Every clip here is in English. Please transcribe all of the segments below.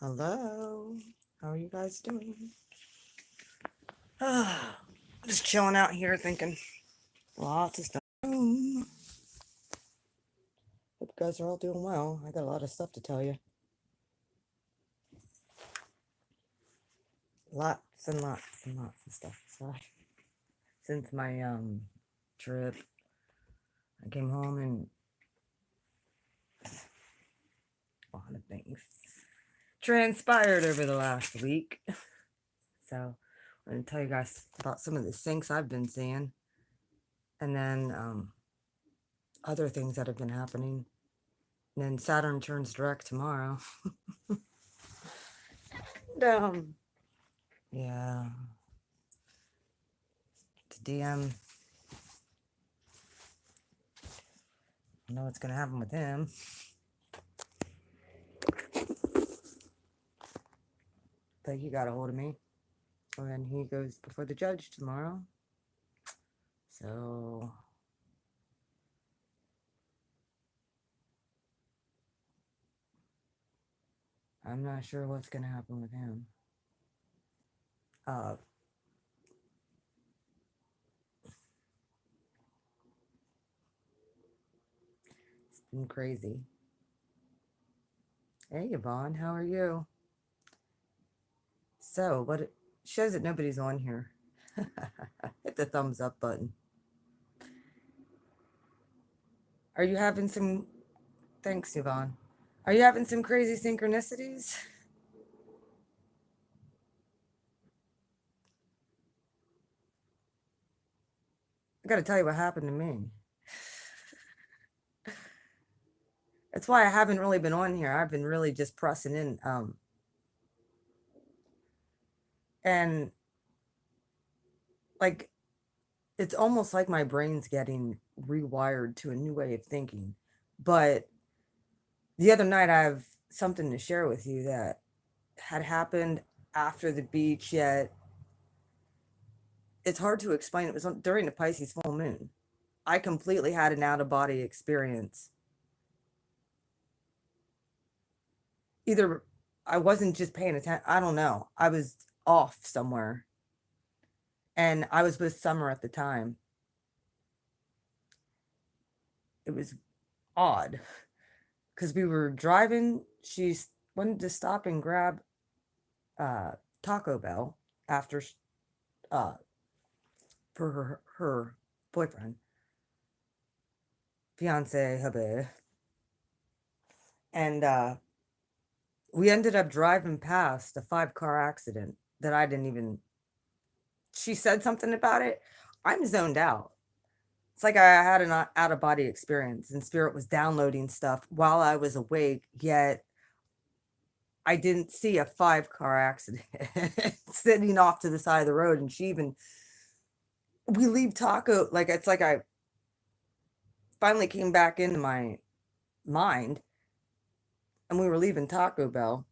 Hello. How are you guys doing? Just chilling out here thinking lots of stuff. Hope you guys are all doing well. I got a lot of stuff to tell you. Lots and lots and lots of stuff. So since my trip, I came home and a lot of things transpired over the last week. So I'm going to tell you guys about some of the sinks I've been seeing. And then other things that have been happening. And then Saturn turns direct tomorrow. Yeah. To DM. I know what's going to happen with him. But he got a hold of me. And he goes before the judge tomorrow. So I'm not sure what's going to happen with him. It's been crazy. Hey, Yvonne, how are you? So, what it shows that nobody's on here. Hit the thumbs up button. Are you having some... Thanks, Yvonne. Are you having some crazy synchronicities? I got to tell you what happened to me. That's why I haven't really been on here. I've been really just pressing in. And like, it's almost like my brain's getting rewired to a new way of thinking. But the other night, I have something to share with you that had happened after the beach, yet it's hard to explain. It was during the Pisces full moon. I completely had an out of body experience. Either I wasn't just paying attention, I don't know. I was off somewhere. And I was with Summer at the time. It was odd because we were driving. She wanted to stop and grab Taco Bell after uh, for her boyfriend, fiance, hubby. And we ended up driving past a 5-car accident that I didn't even... She said something about it. I'm zoned out. It's like I had an out of body experience and spirit was downloading stuff while I was awake, yet I didn't see a 5-car accident sitting off to the side of the road. And we leave Taco, like, it's like I finally came back into my mind and we were leaving Taco Bell.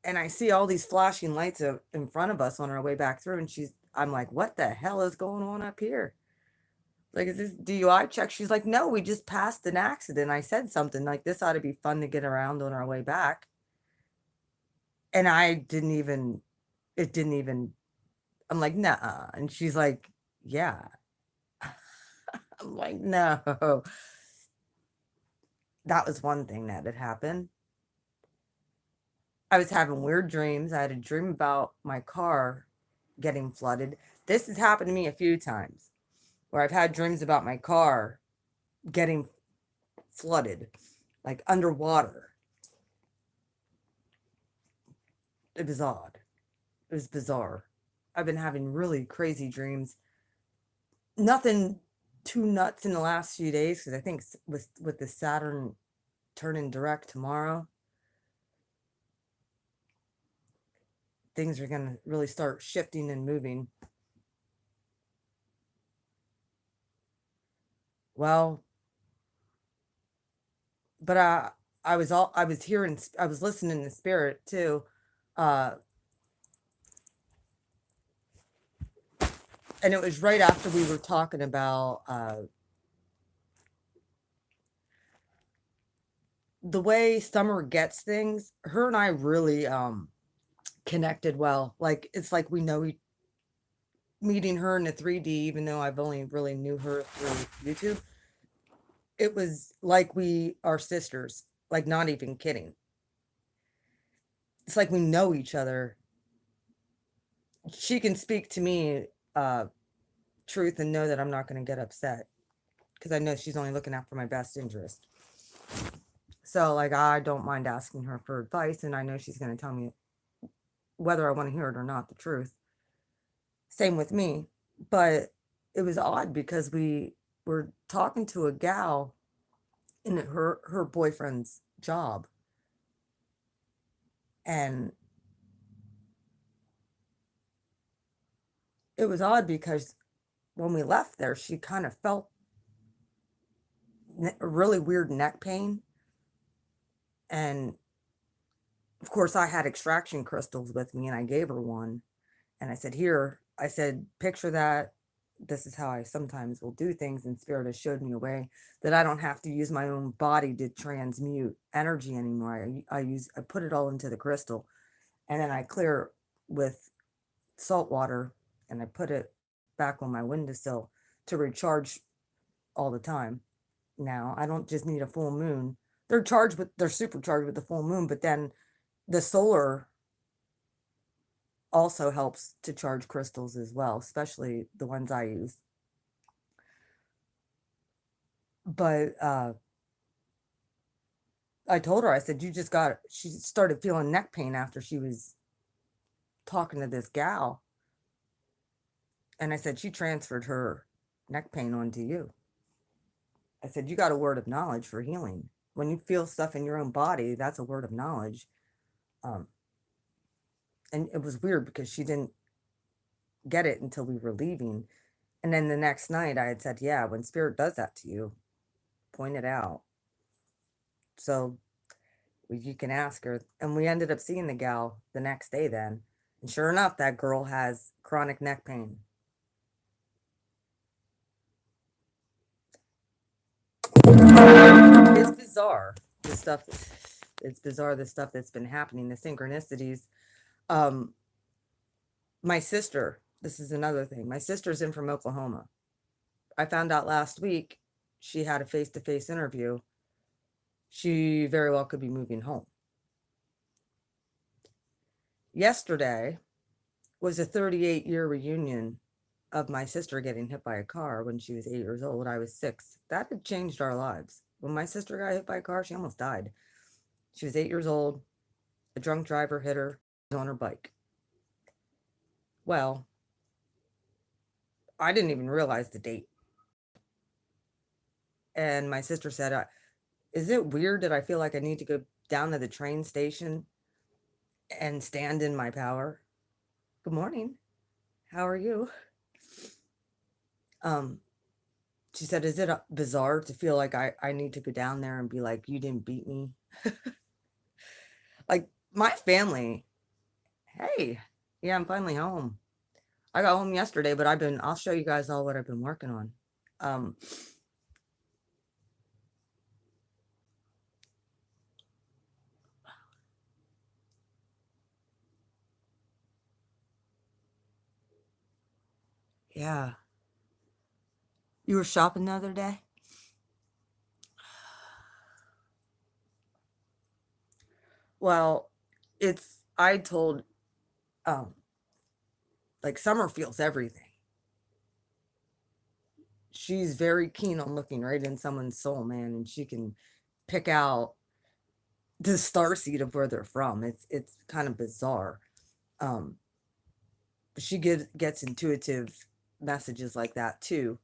And I see all these flashing lights in front of us on our way back through. And I'm like, what the hell is going on up here? Like, is this DUI check? She's like, no, we just passed an accident. I said something like, this ought to be fun to get around on our way back. And it didn't even, I'm like, nah. And she's like, yeah. I'm like, no. That was one thing that had happened. I was having weird dreams. I had a dream about my car getting flooded. This has happened to me a few times where I've had dreams about my car getting flooded, like underwater. It was odd. It was bizarre. I've been having really crazy dreams. Nothing too nuts in the last few days because I think with the Saturn turning direct tomorrow, things are going to really start shifting and moving. Well, but I was listening to spirit too. And it was right after we were talking about the way Summer gets things, her and I really connected well. Like it's like we know meeting her in the 3D, even though I've only really knew her through YouTube. It was like we are sisters, like not even kidding. It's like we know each other. She can speak to me uh truth and know that I'm not going to get upset because I know she's only looking out for my best interest. So like I don't mind asking her for advice and I know she's going to tell me whether I want to hear it or not the truth. Same with me. But it was odd because we were talking to a gal in her boyfriend's job, and it was odd because when we left there she kind of felt a really weird neck pain, and of course I had extraction crystals with me and I gave her one and I said, here, I said, picture that. This is how I sometimes will do things, and spirit has showed me a way that I don't have to use my own body to transmute energy anymore. I put it all into the crystal, and then I clear with salt water, and I put it back on my windowsill to recharge all the time. Now I don't just need a full moon. They're supercharged with the full moon, but then the solar also helps to charge crystals as well, especially the ones I use. But I told her, I said, she started feeling neck pain after she was talking to this gal. And I said, she transferred her neck pain onto you. I said, you got a word of knowledge for healing. When you feel stuff in your own body, that's a word of knowledge. Um, and it was weird because she didn't get it until we were leaving. And then the next night I had said, yeah, when spirit does that to you, point it out. So you can ask her. And we ended up seeing the gal the next day then. And sure enough, that girl has chronic neck pain. It's bizarre, the stuff. It's bizarre, the stuff that's been happening, the synchronicities. Um, my sister, this is another thing. My sister's in from Oklahoma. I found out last week she had a face to face interview. She very well could be moving home. Yesterday was a 38-year reunion of my sister getting hit by a car when she was 8 years old. I was 6. That had changed our lives. When my sister got hit by a car, she almost died. She was 8 years old. A drunk driver hit her on her bike. Well, I didn't even realize the date. And my sister said, is it weird that I feel like I need to go down to the train station and stand in my power? Good morning. How are you? Um, she said, is it bizarre to feel like I need to go down there and be like, you didn't beat me? Like my family, hey, yeah, I'm finally home. I got home yesterday, but I'll show you guys all what I've been working on. Um, yeah. You were shopping the other day? Well, I told, um, like Summer feels everything. She's very keen on looking right in someone's soul, man, and she can pick out the star seed of where they're from. It's kind of bizarre. Um, but gets intuitive messages like that too.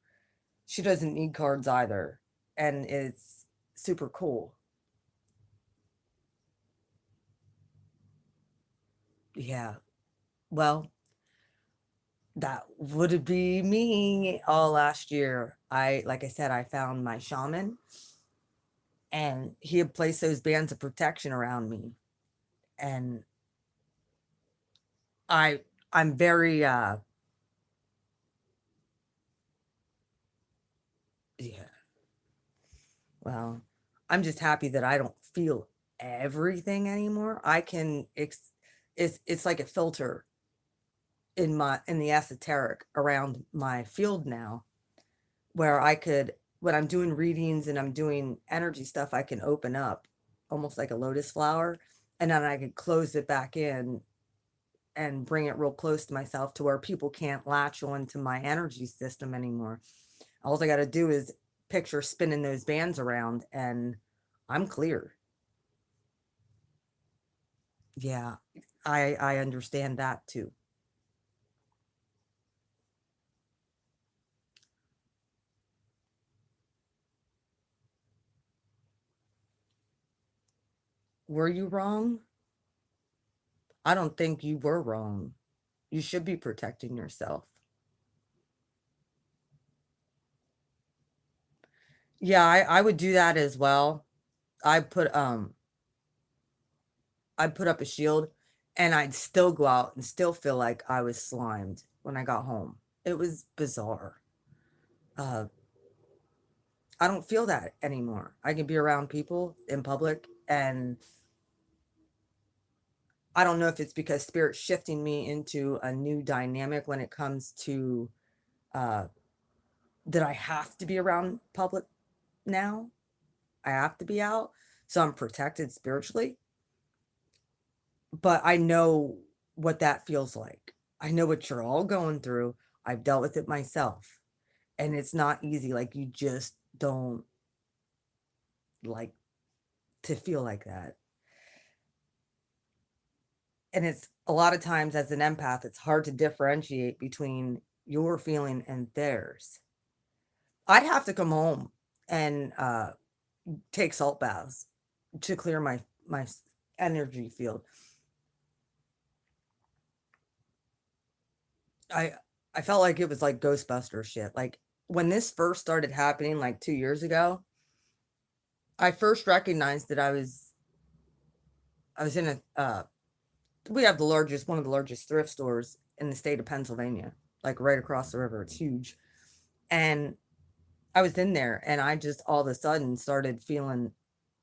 She doesn't need cards either, and it's super cool. Yeah. Well, that would be me all last year. Like I said, I found my shaman, and he had placed those bands of protection around me, and I I'm very yeah. Well, I'm just happy that I don't feel everything anymore. I can it's like a filter in the esoteric around my field now, where I could, when I'm doing readings and I'm doing energy stuff, I can open up almost like a lotus flower, and then I could close it back in and bring it real close to myself to where people can't latch on to my energy system anymore. All I got to do is picture spinning those bands around and I'm clear. Yeah, I understand that too. Were you wrong? I don't think you were wrong. You should be protecting yourself. Yeah, I would do that as well. I put I'd put up a shield and I'd still go out and still feel like I was slimed when I got home. It was bizarre. Uh I don't feel that anymore. I can be around people in public and I don't know if it's because spirit's shifting me into a new dynamic when it comes to uh that I have to be around public now. I have to be out. So I'm protected spiritually, but I know what that feels like. I know what you're all going through. I've dealt with it myself. And it's not easy. Like you just don't like to feel like that. And it's a lot of times as an empath, it's hard to differentiate between your feeling and theirs. I'd have to come home and take salt baths to clear my energy field. I I felt like it was like Ghostbuster shit. Like when this first started happening like 2 years ago, I first recognized that I was in a we have the largest one of the largest thrift stores in the state of Pennsylvania, like right across the river. It's huge. And I was in there and I just all of a sudden started feeling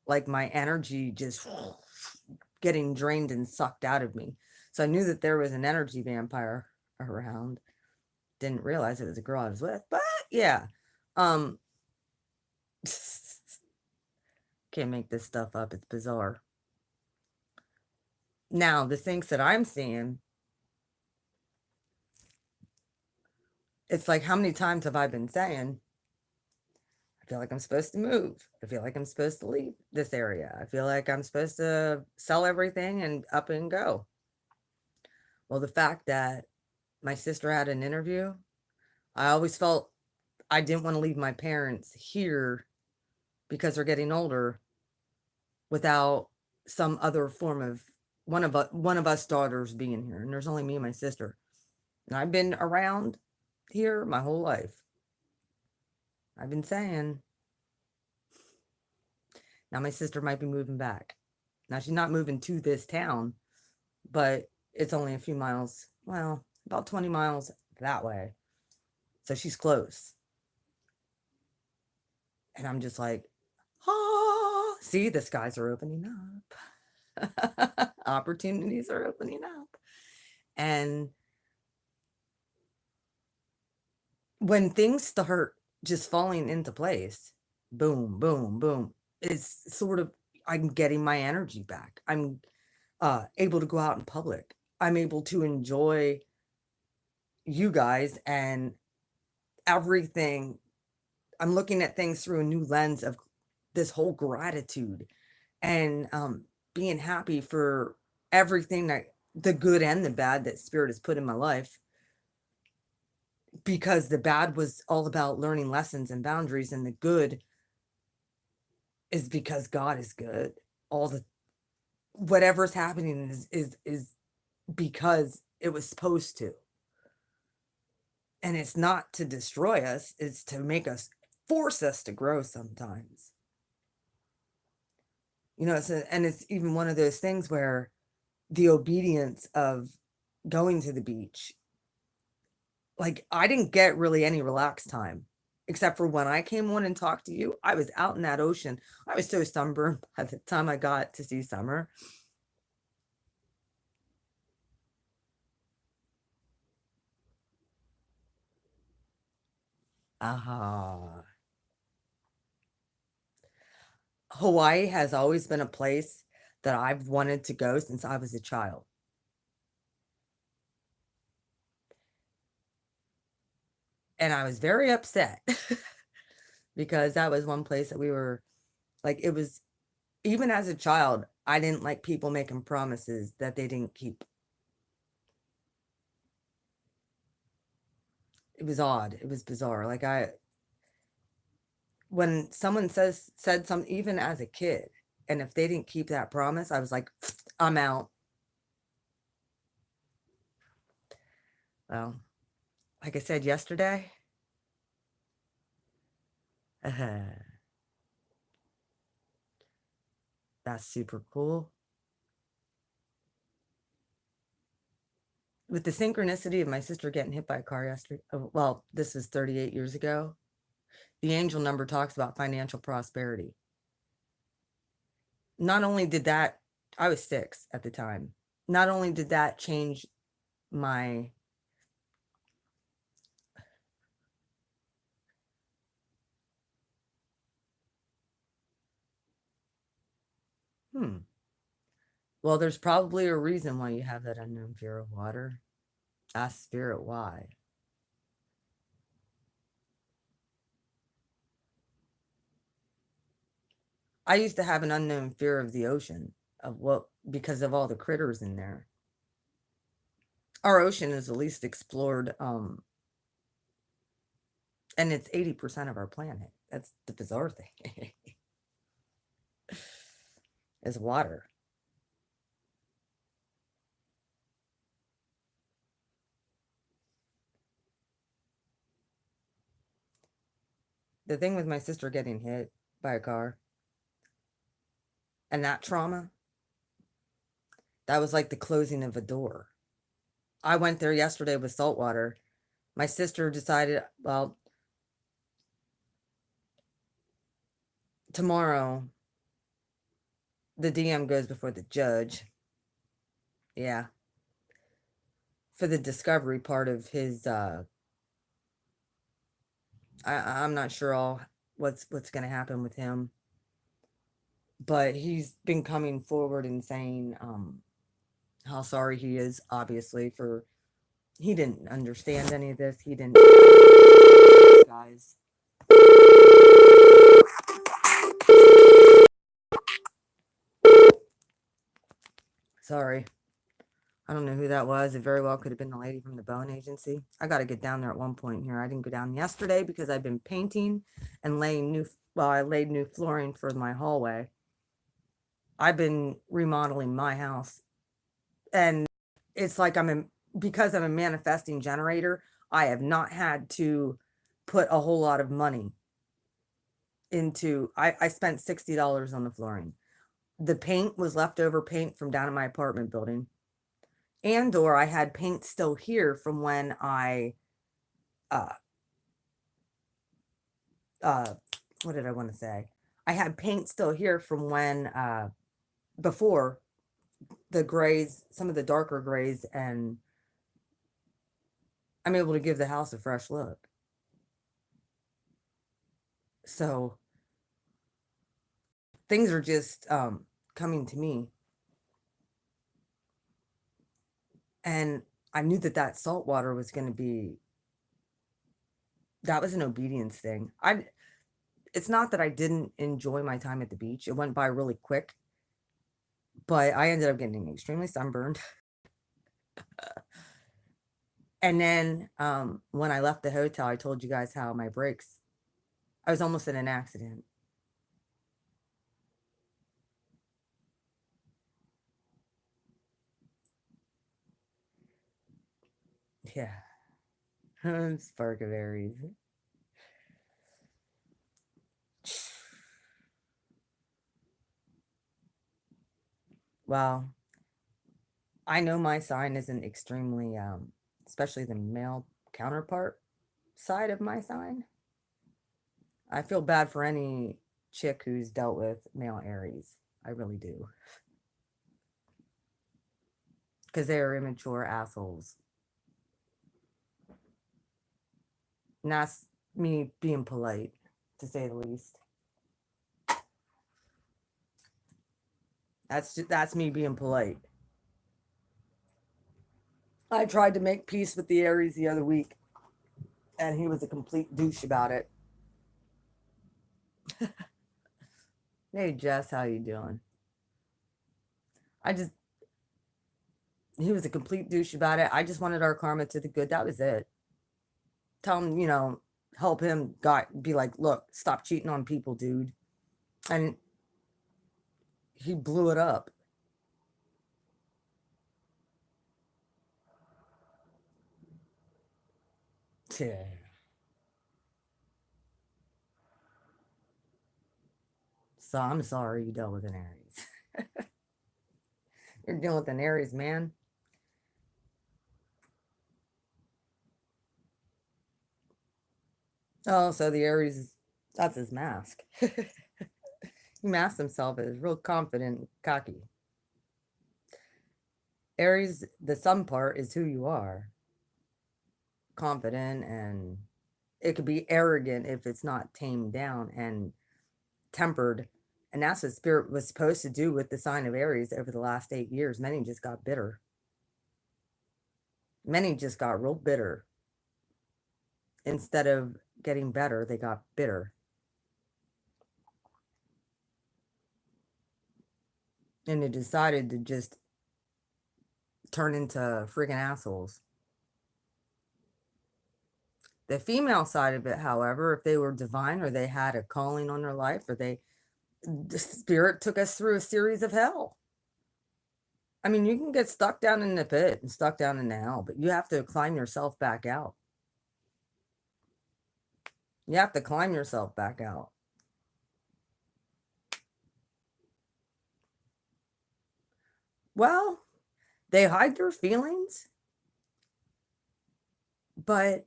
like my energy just getting drained and sucked out of me. So I knew that there was an energy vampire around. Didn't realize it was a girl I was with, but yeah. Um can't make this stuff up. It's bizarre. Now, the things that I'm seeing, it's like how many times have I been saying, I feel like I'm supposed to move. I feel like I'm supposed to leave this area. I feel like I'm supposed to sell everything and up and go. Well, the fact that my sister had an interview, I always felt I didn't want to leave my parents here because they're getting older without some other form of one of us daughters being here. And there's only me and my sister. And I've been around here my whole life. I've been saying, now my sister might be moving back. Now she's not moving to this town, but it's only a few miles, well, about 20 miles that way. So she's close. And I'm just like, ah, see, the skies are opening up. Opportunities are opening up. And when things start just falling into place, boom, boom, boom, it's sort of, I'm getting my energy back. I'm able to go out in public. I'm able to enjoy you guys and everything. I'm looking at things through a new lens of this whole gratitude and being happy for everything that the good and the bad that spirit has put in my life, because the bad was all about learning lessons and boundaries, and the good is because God is good. All the whatever's happening is because it was supposed to. And it's not to destroy us, it's to make us, force us to grow sometimes. You know, and it's even one of those things where the obedience of going to the beach, like I didn't get really any relaxed time. except for when I came on and talked to you, I was out in that ocean. I was so sunburned by the time I got to see summer. Ah, Hawaii has always been a place that I've wanted to go since I was a child. And I was very upset because that was one place that we were like, it was even as a child, I didn't like people making promises that they didn't keep. It was odd. It was bizarre. Like when someone said something, even as a kid, and if they didn't keep that promise, I was like, I'm out. Well, like I said yesterday, that's super cool. With the synchronicity of my sister getting hit by a car yesterday, well, this was 38 years ago. The angel number talks about financial prosperity. Not only did that, I was 6 at the time. Not only did that change my, hmm, well, there's probably a reason why you have that unknown fear of water. Ask spirit why. I used to have an unknown fear of the ocean, of what, because of all the critters in there. Our ocean is the least explored, and it's 80% of our planet. That's the bizarre thing. Is water. The thing with my sister getting hit by a car and that trauma, that was like the closing of a door. I went there yesterday with salt water. My sister decided, well, tomorrow the DM goes before the judge. Yeah. For the discovery part of his I'm not sure all what's gonna happen with him. But he's been coming forward and saying how sorry he is, obviously, for he didn't understand any of this. He didn't guys. Sorry. I don't know who that was. It very well could have been the lady from the Bone Agency. I got to get down there at one point here. I didn't go down yesterday because I've been painting and laying I laid new flooring for my hallway. I've been remodeling my house, and it's like because I'm a manifesting generator, I have not had to put a whole lot of money into, I spent $60 on the flooring. The paint was leftover paint from down in my apartment building. And or I had paint still here from when I uh uh what did I want to say? I had paint still here from when before the grays, some of the darker grays, and I'm able to give the house a fresh look. So things are just coming to me. And I knew that that salt water was going to be, that was an obedience thing. It's not that I didn't enjoy my time at the beach. It went by really quick, but I ended up getting extremely sunburned. And then when I left the hotel, I told you guys how my brakes, I was almost in an accident. Yeah. Spark of Aries. Well, I know my sign isn't extremely, especially the male counterpart side of my sign. I feel bad for any chick who's dealt with male Aries. I really do. Because they are immature assholes. And that's me being polite, to say the least. That's me being polite. I tried to make peace with the Aries the other week, and he was a complete douche about it. Hey Jess, how you doing? I just He was a complete douche about it. I just wanted our karma to the good. That was it. Tell him, help him be like, look, stop cheating on people, dude. And he blew it up. Yeah. So I'm sorry you dealt with an Aries. You're dealing with an Aries, man. Oh, so the Aries, that's his mask. He masks himself as real confident and cocky. Aries, the sun part is who you are. Confident, and it could be arrogant if it's not tamed down and tempered. And that's what spirit was supposed to do with the sign of Aries over the last 8 years. Many just got bitter. Many just got real bitter. Instead of getting better, they got bitter. And they decided to just turn into freaking assholes. The female side of it, however, if they were divine or they had a calling on their life, or the spirit took us through a series of hell. I mean, you can get stuck down in the pit and stuck down in the hell, but you have to climb yourself back out. You have to climb yourself back out. Well, they hide their feelings, but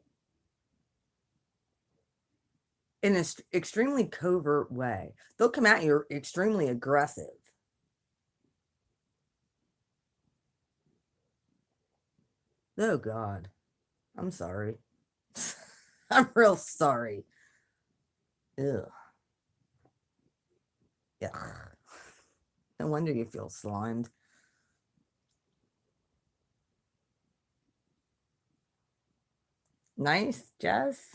in an extremely covert way. They'll come at you extremely aggressive. Oh, God. I'm sorry. I'm real sorry. Ugh. Yeah. No wonder you feel slimed. Nice, Jess.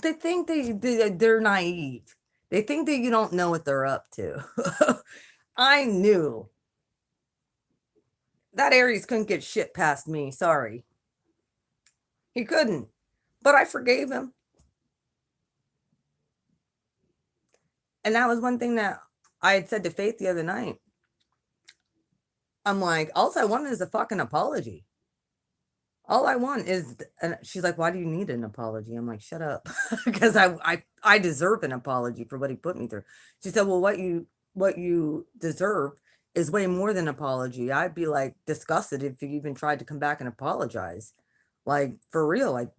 They think they're naive. They think that you don't know what they're up to. I knew that Aries couldn't get shit past me. Sorry. He couldn't. But I forgave him. And that was one thing that I had said to Faith the other night. I'm like, all I want is a fucking apology. All I want is, and she's like, why do you need an apology? I'm like, shut up. Because I deserve an apology for what he put me through. She said, well, what you deserve is way more than apology. I'd be like disgusted if you even tried to come back and apologize. Like, for real, like,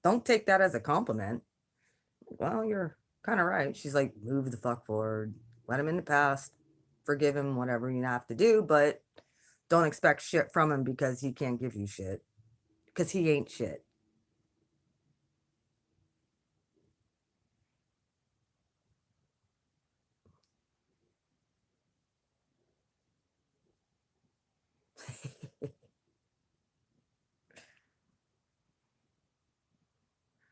don't take that as a compliment. Well, you're kind of right. She's like, move the fuck forward, let him in the past, forgive him, whatever you have to do, but don't expect shit from him because he can't give you shit. Because he ain't shit.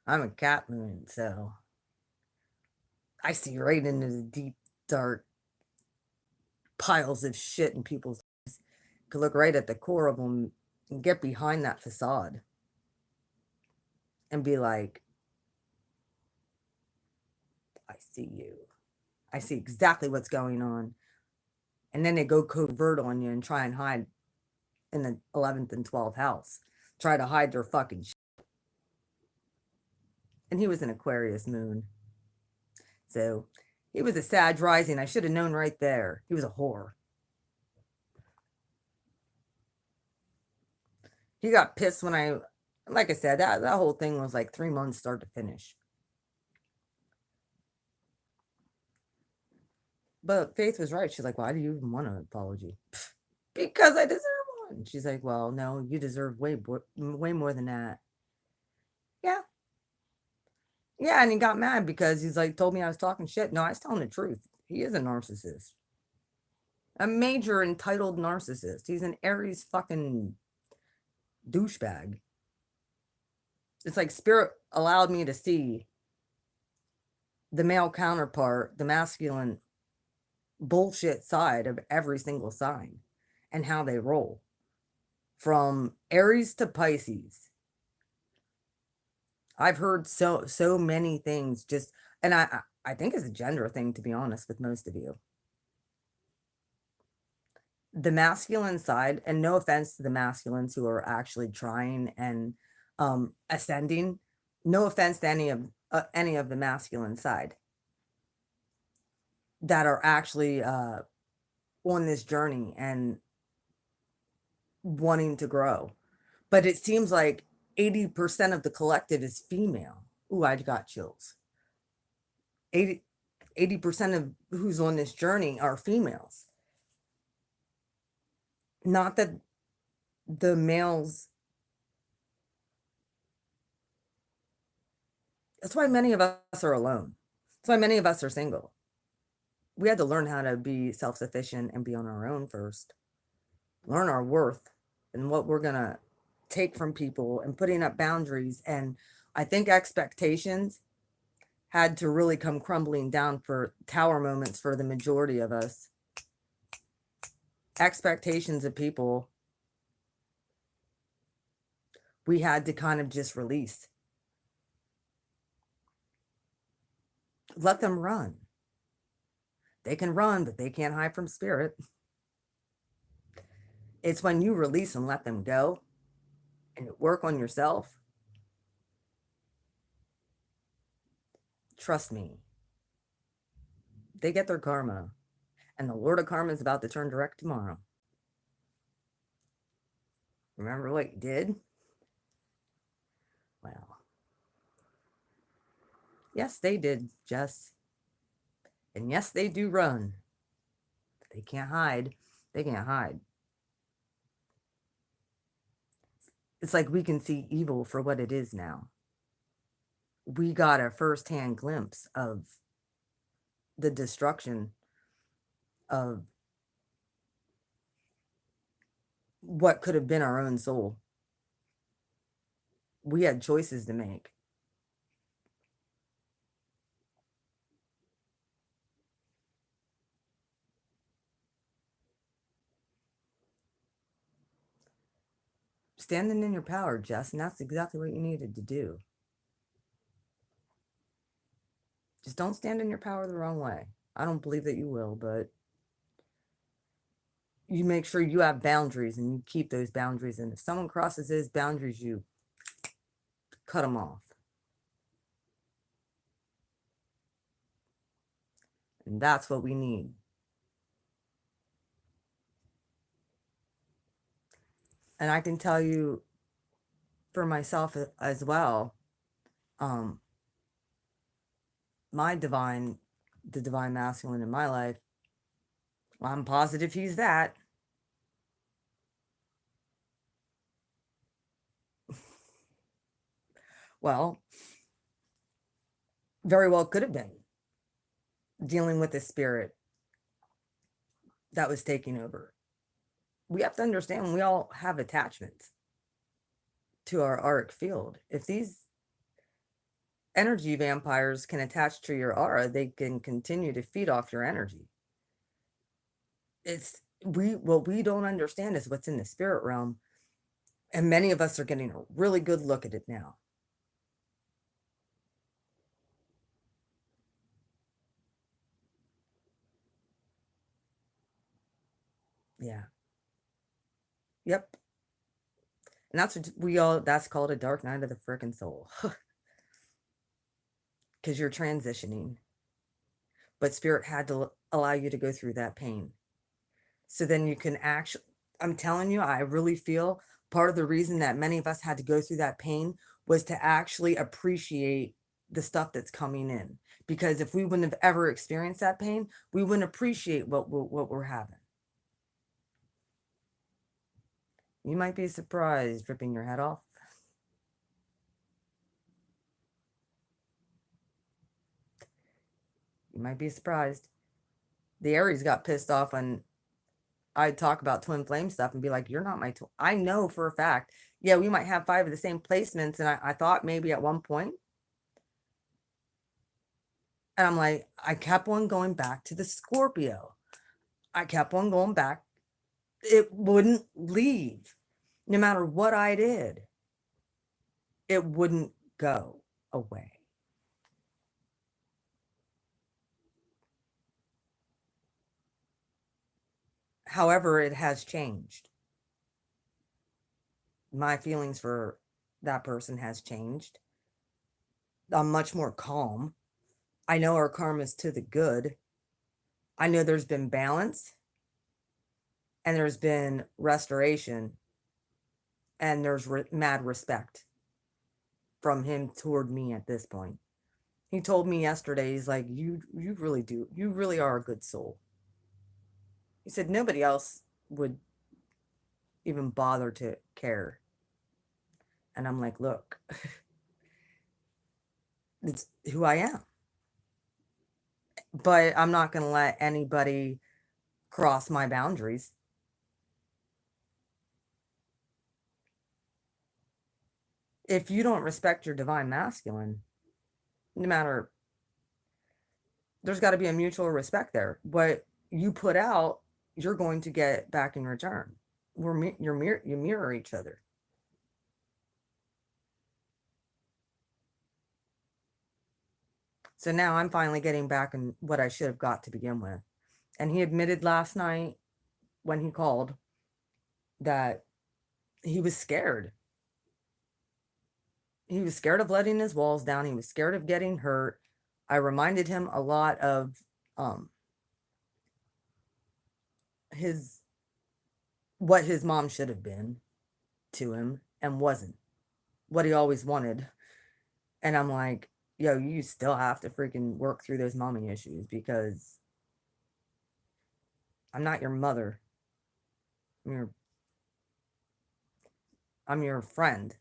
I'm a cat moon, so I see right into the deep, dark piles of shit in people's lives. Could look right at the core of them and get behind that facade and be like, I see you. I see exactly what's going on. And then they go covert on you and try and hide in the 11th and 12th house. Try to hide their fucking shit. And he was an Aquarius moon. So he was a Sag rising. I should have known right there. He was a whore. He got pissed when like I said, that whole thing was like 3 months start to finish. But Faith was right. She's like, why do you even want an apology? Because I deserve one. She's like, well, no, you deserve way more than that. Yeah. Yeah. And he got mad because he's like, told me I was talking shit. No, I was telling the truth. He is a narcissist, a major entitled narcissist. He's an Aries fucking douchebag. It's like spirit allowed me to see the male counterpart, the masculine bullshit side of every single sign and how they roll. From Aries to Pisces. I've heard so many things just, and I think it's a gender thing, to be honest with most of you. The masculine side, and no offense to the masculines who are actually trying and ascending, no offense to any of the masculine side that are actually on this journey and wanting to grow. But it seems like 80% of the collective is female. Ooh, I got chills. 80% of who's on this journey are females. Not that the males, that's why many of us are alone. That's why many of us are single. We had to learn how to be self-sufficient and be on our own first. Learn our worth and what we're going to take from people and putting up boundaries. And I think expectations had to really come crumbling down for tower moments for the majority of us. Expectations of people we had to kind of just release. Let them run. They can run, but they can't hide from spirit. It's when you release and let them go and work on yourself. Trust me, they get their karma. And the Lord of Karma is about to turn direct tomorrow. Remember what you did? Well, yes, they did, Jess. And yes, they do run. But they can't hide. They can't hide. It's like we can see evil for what it is now. We got a firsthand glimpse of the destruction of what could have been our own soul. We had choices to make. Standing in your power, Jess, and that's exactly what you needed to do. Just don't stand in your power the wrong way. I don't believe that you will, but you make sure you have boundaries and you keep those boundaries. And if someone crosses those boundaries, you cut them off. And that's what we need. And I can tell you for myself as well, my the divine masculine in my life, I'm positive he's that. Well, very well could have been dealing with a spirit that was taking over. We have to understand we all have attachments to our auric field. If these energy vampires can attach to your aura, they can continue to feed off your energy. It's what we don't understand is what's in the spirit realm. And many of us are getting a really good look at it now. Yeah. Yep. And that's what that's called a dark night of the freaking soul. Because you're transitioning. But spirit had to allow you to go through that pain. So then you can actually, I'm telling you, I really feel Part of the reason that many of us had to go through that pain was to actually appreciate the stuff that's coming in. Because if we wouldn't have ever experienced that pain, we wouldn't appreciate what we're having. You might be surprised ripping your head off. You might be surprised. The Aries got pissed off when I'd talk about twin flame stuff and be like, you're not my twin. I know for a fact. Yeah, we might have 5 of the same placements. And I thought maybe at one point. And I'm like, I kept on going back to the Scorpio. I kept on going back. It wouldn't leave. No matter what I did, it wouldn't go away. However, it has changed. My feelings for that person has changed. I'm much more calm. I know our karma's to the good. I know there's been balance and there's been restoration and there's mad respect from him toward me at this point. He told me yesterday, he's like, you really do. You really are a good soul. He said nobody else would even bother to care. And I'm like, look, it's who I am. But I'm not going to let anybody cross my boundaries. If you don't respect your divine masculine, no matter, there's got to be a mutual respect there. What you put out, you're going to get back in return. You mirror each other. So now I'm finally getting back in what I should have got to begin with. And he admitted last night when he called that he was scared. He was scared of letting his walls down. He was scared of getting hurt. I reminded him a lot of his what his mom should have been to him and wasn't, what he always wanted. And I'm like, yo, you still have to freaking work through those mommy issues because I'm not your mother. I'm your friend.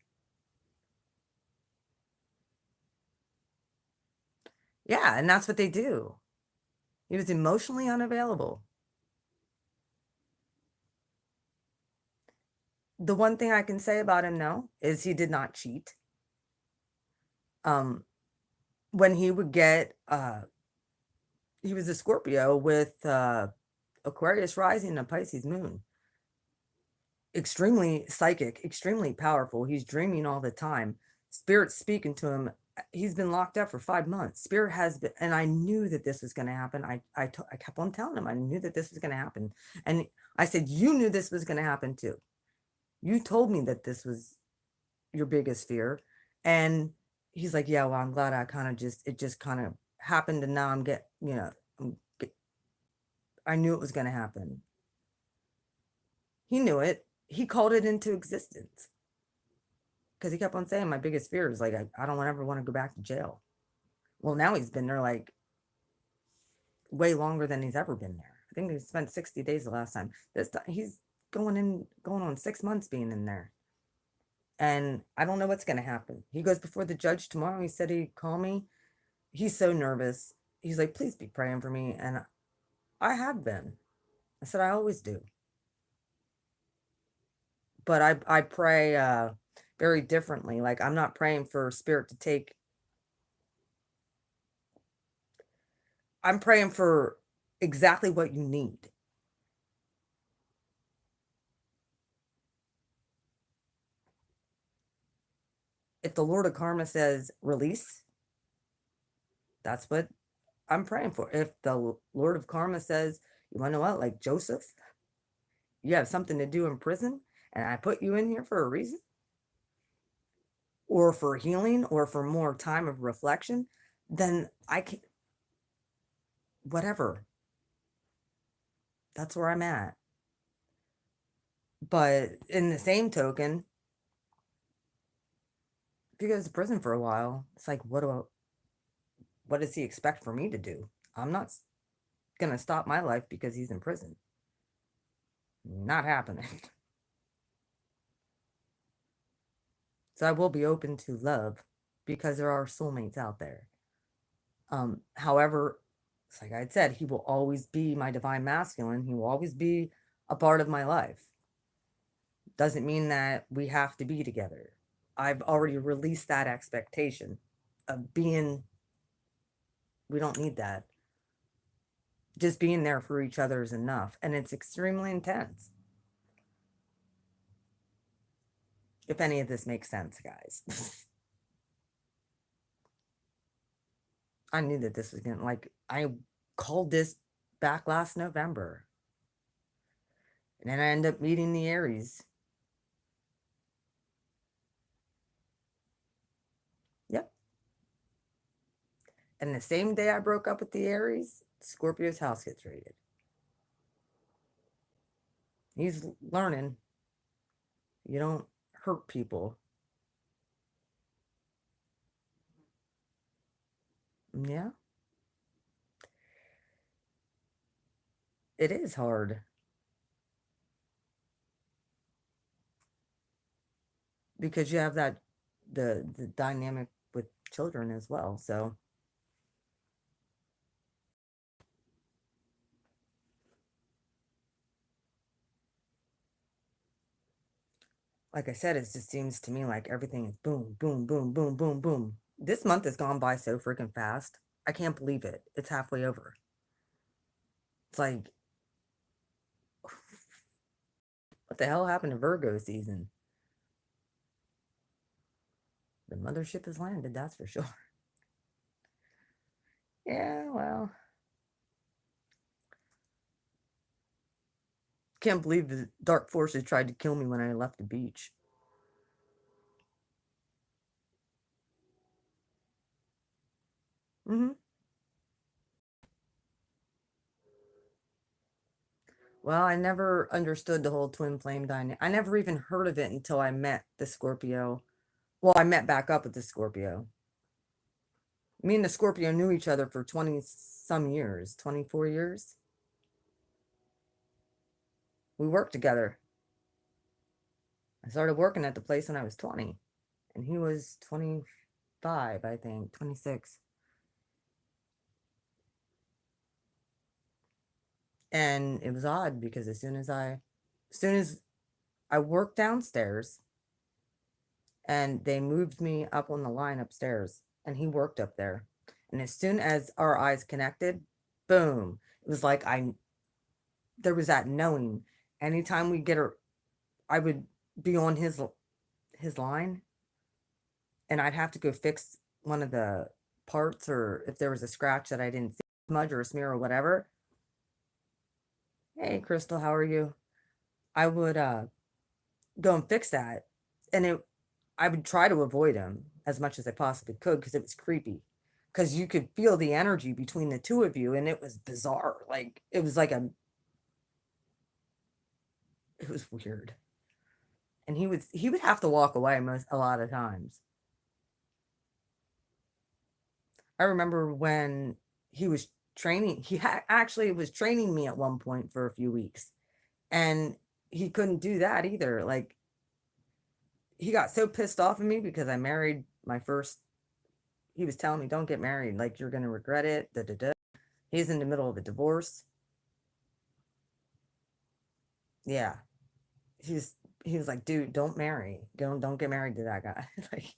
Yeah, and that's what they do. He was emotionally unavailable. The one thing I can say about him now is he did not cheat. When he would get he was a Scorpio with Aquarius rising and a Pisces moon. Extremely psychic, extremely powerful. He's dreaming all the time. Spirit's speaking to him. He's been locked up for 5 months. Spirit has been, and I knew that this was going to happen. I kept on telling him I knew that this was going to happen. And I said, you knew this was going to happen too. You told me that this was your biggest fear. And he's like, yeah, well, I'm glad I kind of it just kind of happened. And now I knew it was going to happen. He knew it. He called it into existence. Because he kept on saying, my biggest fear is like, I don't ever want to go back to jail. Well, now he's been there like way longer than he's ever been there. I think he spent 60 days the last time. This time he's going on 6 months being in there. And I don't know what's going to happen. He goes before the judge tomorrow. He said he'd call me. He's so nervous. He's like, please be praying for me. And I have been. I said, I always do. But I pray very differently. Like, I'm not praying for spirit to take. I'm praying for exactly what you need. If the Lord of Karma says release, that's what I'm praying for. If the Lord of Karma says, you want to know what, like Joseph, you have something to do in prison and I put you in here for a reason, or for healing, or for more time of reflection, then I can, whatever. That's where I'm at. But in the same token, if he goes to prison for a while, it's like, what does he expect for me to do? I'm not gonna stop my life because he's in prison. Not happening. So I will be open to love because there are soulmates out there. However, it's like I said, he will always be my divine masculine. He will always be a part of my life. Doesn't mean that we have to be together. I've already released that expectation of being, we don't need that. Just being there for each other is enough. And it's extremely intense. If any of this makes sense, guys. I knew that this was going to, like, I called this back last November. And then I ended up meeting the Aries. Yep. And the same day I broke up with the Aries, Scorpio's house gets raided. He's learning you don't hurt people. Yeah. It is hard because you have that the dynamic with children as well. So like I said, it just seems to me like everything is boom, boom, boom, boom, boom, boom. This month has gone by so freaking fast. I can't believe it. It's halfway over. It's like, what the hell happened to Virgo season? The mothership has landed, that's for sure. Yeah, well, can't believe the dark forces tried to kill me when I left the beach. Hmm. Well, I never understood the whole twin flame dynamic. I never even heard of it until I met the Scorpio. Well, I met back up with the Scorpio. Me and the Scorpio knew each other for 20 some years, 24 years. We worked together. I started working at the place when I was 20, and he was 25, I think, 26. And it was odd because as soon as I worked downstairs and they moved me up on the line upstairs and he worked up there. And as soon as our eyes connected, boom, it was like there was that knowing. Anytime we get her, I would be on his line and I'd have to go fix one of the parts, or if there was a scratch that I didn't see, smudge or a smear or whatever. Hey Crystal, how are you? I would go and fix that. And I would try to avoid him as much as I possibly could because it was creepy. Because you could feel the energy between the two of you, and it was bizarre. Like it was like it was weird. And he would have to walk away a lot of times. I remember when he was training, actually was training me at one point for a few weeks, and he couldn't do that either. Like he got so pissed off at me because I married my first. He was telling me, "Don't get married. Like you're gonna regret it." Da da da. He's in the middle of a divorce. Yeah, he's he was like, "Dude, don't marry. Don't get married to that guy." Like,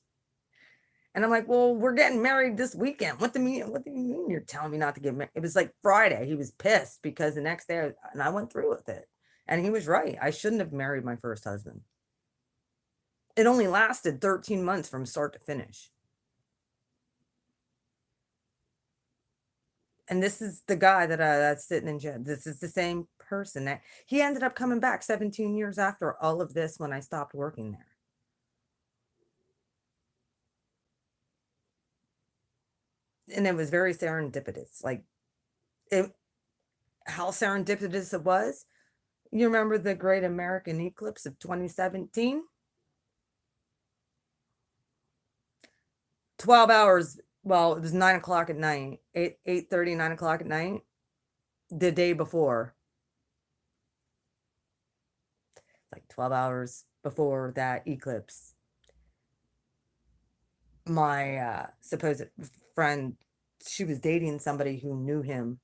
and I'm like, "Well, we're getting married this weekend. What do you mean you're telling me not to get married?" It was like Friday. He was pissed because the next day, and I went through with it. And he was right. I shouldn't have married my first husband. It only lasted 13 months from start to finish. And this is the guy that's sitting in jail. This is the same person that he ended up coming back 17 years after all of this when I stopped working there. And it was very serendipitous. Like it, how serendipitous it was. You remember the Great American Eclipse of 2017? 12 hours. Well, it was 9 o'clock at night, 8:30, 9 o'clock at night, the day before, like 12 hours before that eclipse. My supposed friend, she was dating somebody who knew him.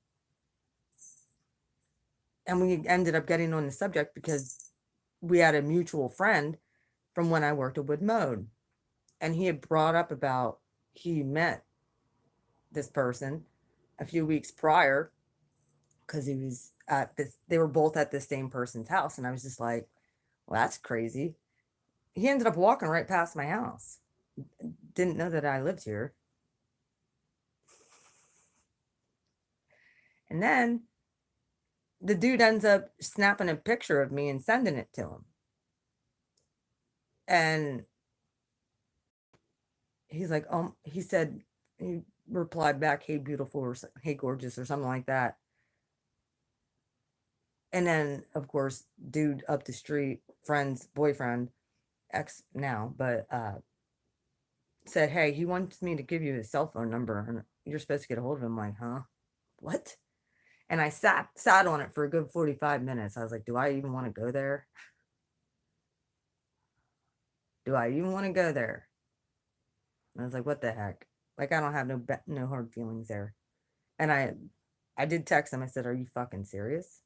And we ended up getting on the subject because we had a mutual friend from when I worked at Wood Mode. And he had brought up about he met this person a few weeks prior because he was at this, they were both at the same person's house. And I was just like, well, that's crazy. He ended up walking right past my house. Didn't know that I lived here. And then the dude ends up snapping a picture of me and sending it to him. And he's like, he said, he replied back, hey, beautiful, or hey, gorgeous, or something like that. And then, of course, dude up the street, friend's boyfriend, ex now, but said, hey, he wants me to give you his cell phone number and you're supposed to get a hold of him. I'm like, huh? What? And I sat on it for a good 45 minutes. I was like, do I even want to go there? Do I even want to go there? And I was like, what the heck? Like, I don't have no hard feelings there. And I did text him. I said, are you fucking serious?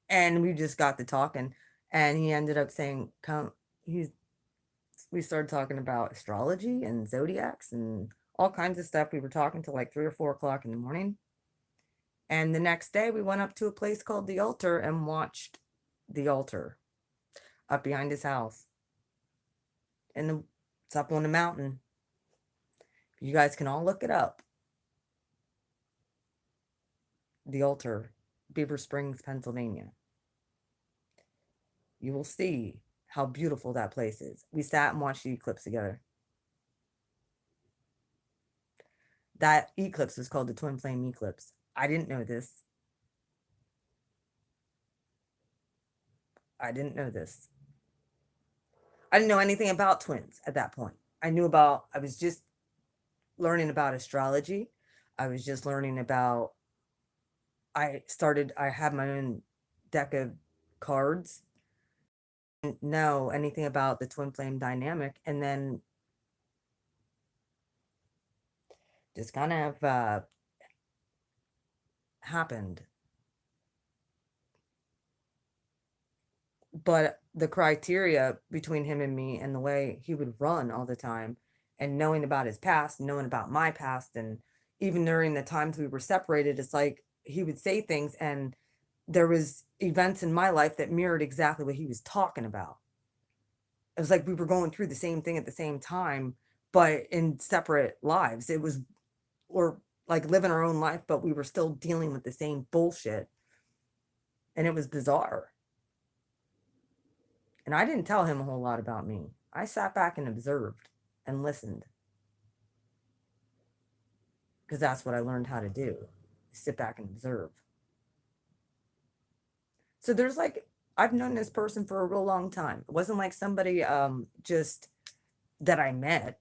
And we just got to talking, and he ended up saying, come, we started talking about astrology and zodiacs and all kinds of stuff. We were talking till like 3 or 4 o'clock in the morning. And the next day we went up to a place called the altar and watched the altar up behind his house. And it's up on the mountain. You guys can all look it up. The altar, Beaver Springs, Pennsylvania. You will see how beautiful that place is. We sat and watched the eclipse together. That eclipse was called the twin flame eclipse. I didn't know this. I didn't know this. I didn't know anything about twins at that point. I was just learning about astrology. I was just learning about, I had my own deck of cards. Didn't know anything about the twin flame dynamic. And then just kind of happened. But the criteria between him and me and the way he would run all the time and knowing about his past, knowing about my past, and even during the times we were separated, it's like he would say things and there was events in my life that mirrored exactly what he was talking about. It was like we were going through the same thing at the same time, but in separate lives. It was, or like living our own life, but we were still dealing with the same bullshit. And it was bizarre. And I didn't tell him a whole lot about me. I sat back and observed and listened because that's what I learned how to do, sit back and observe. So there's like, I've known this person for a real long time. It wasn't like somebody just that I met.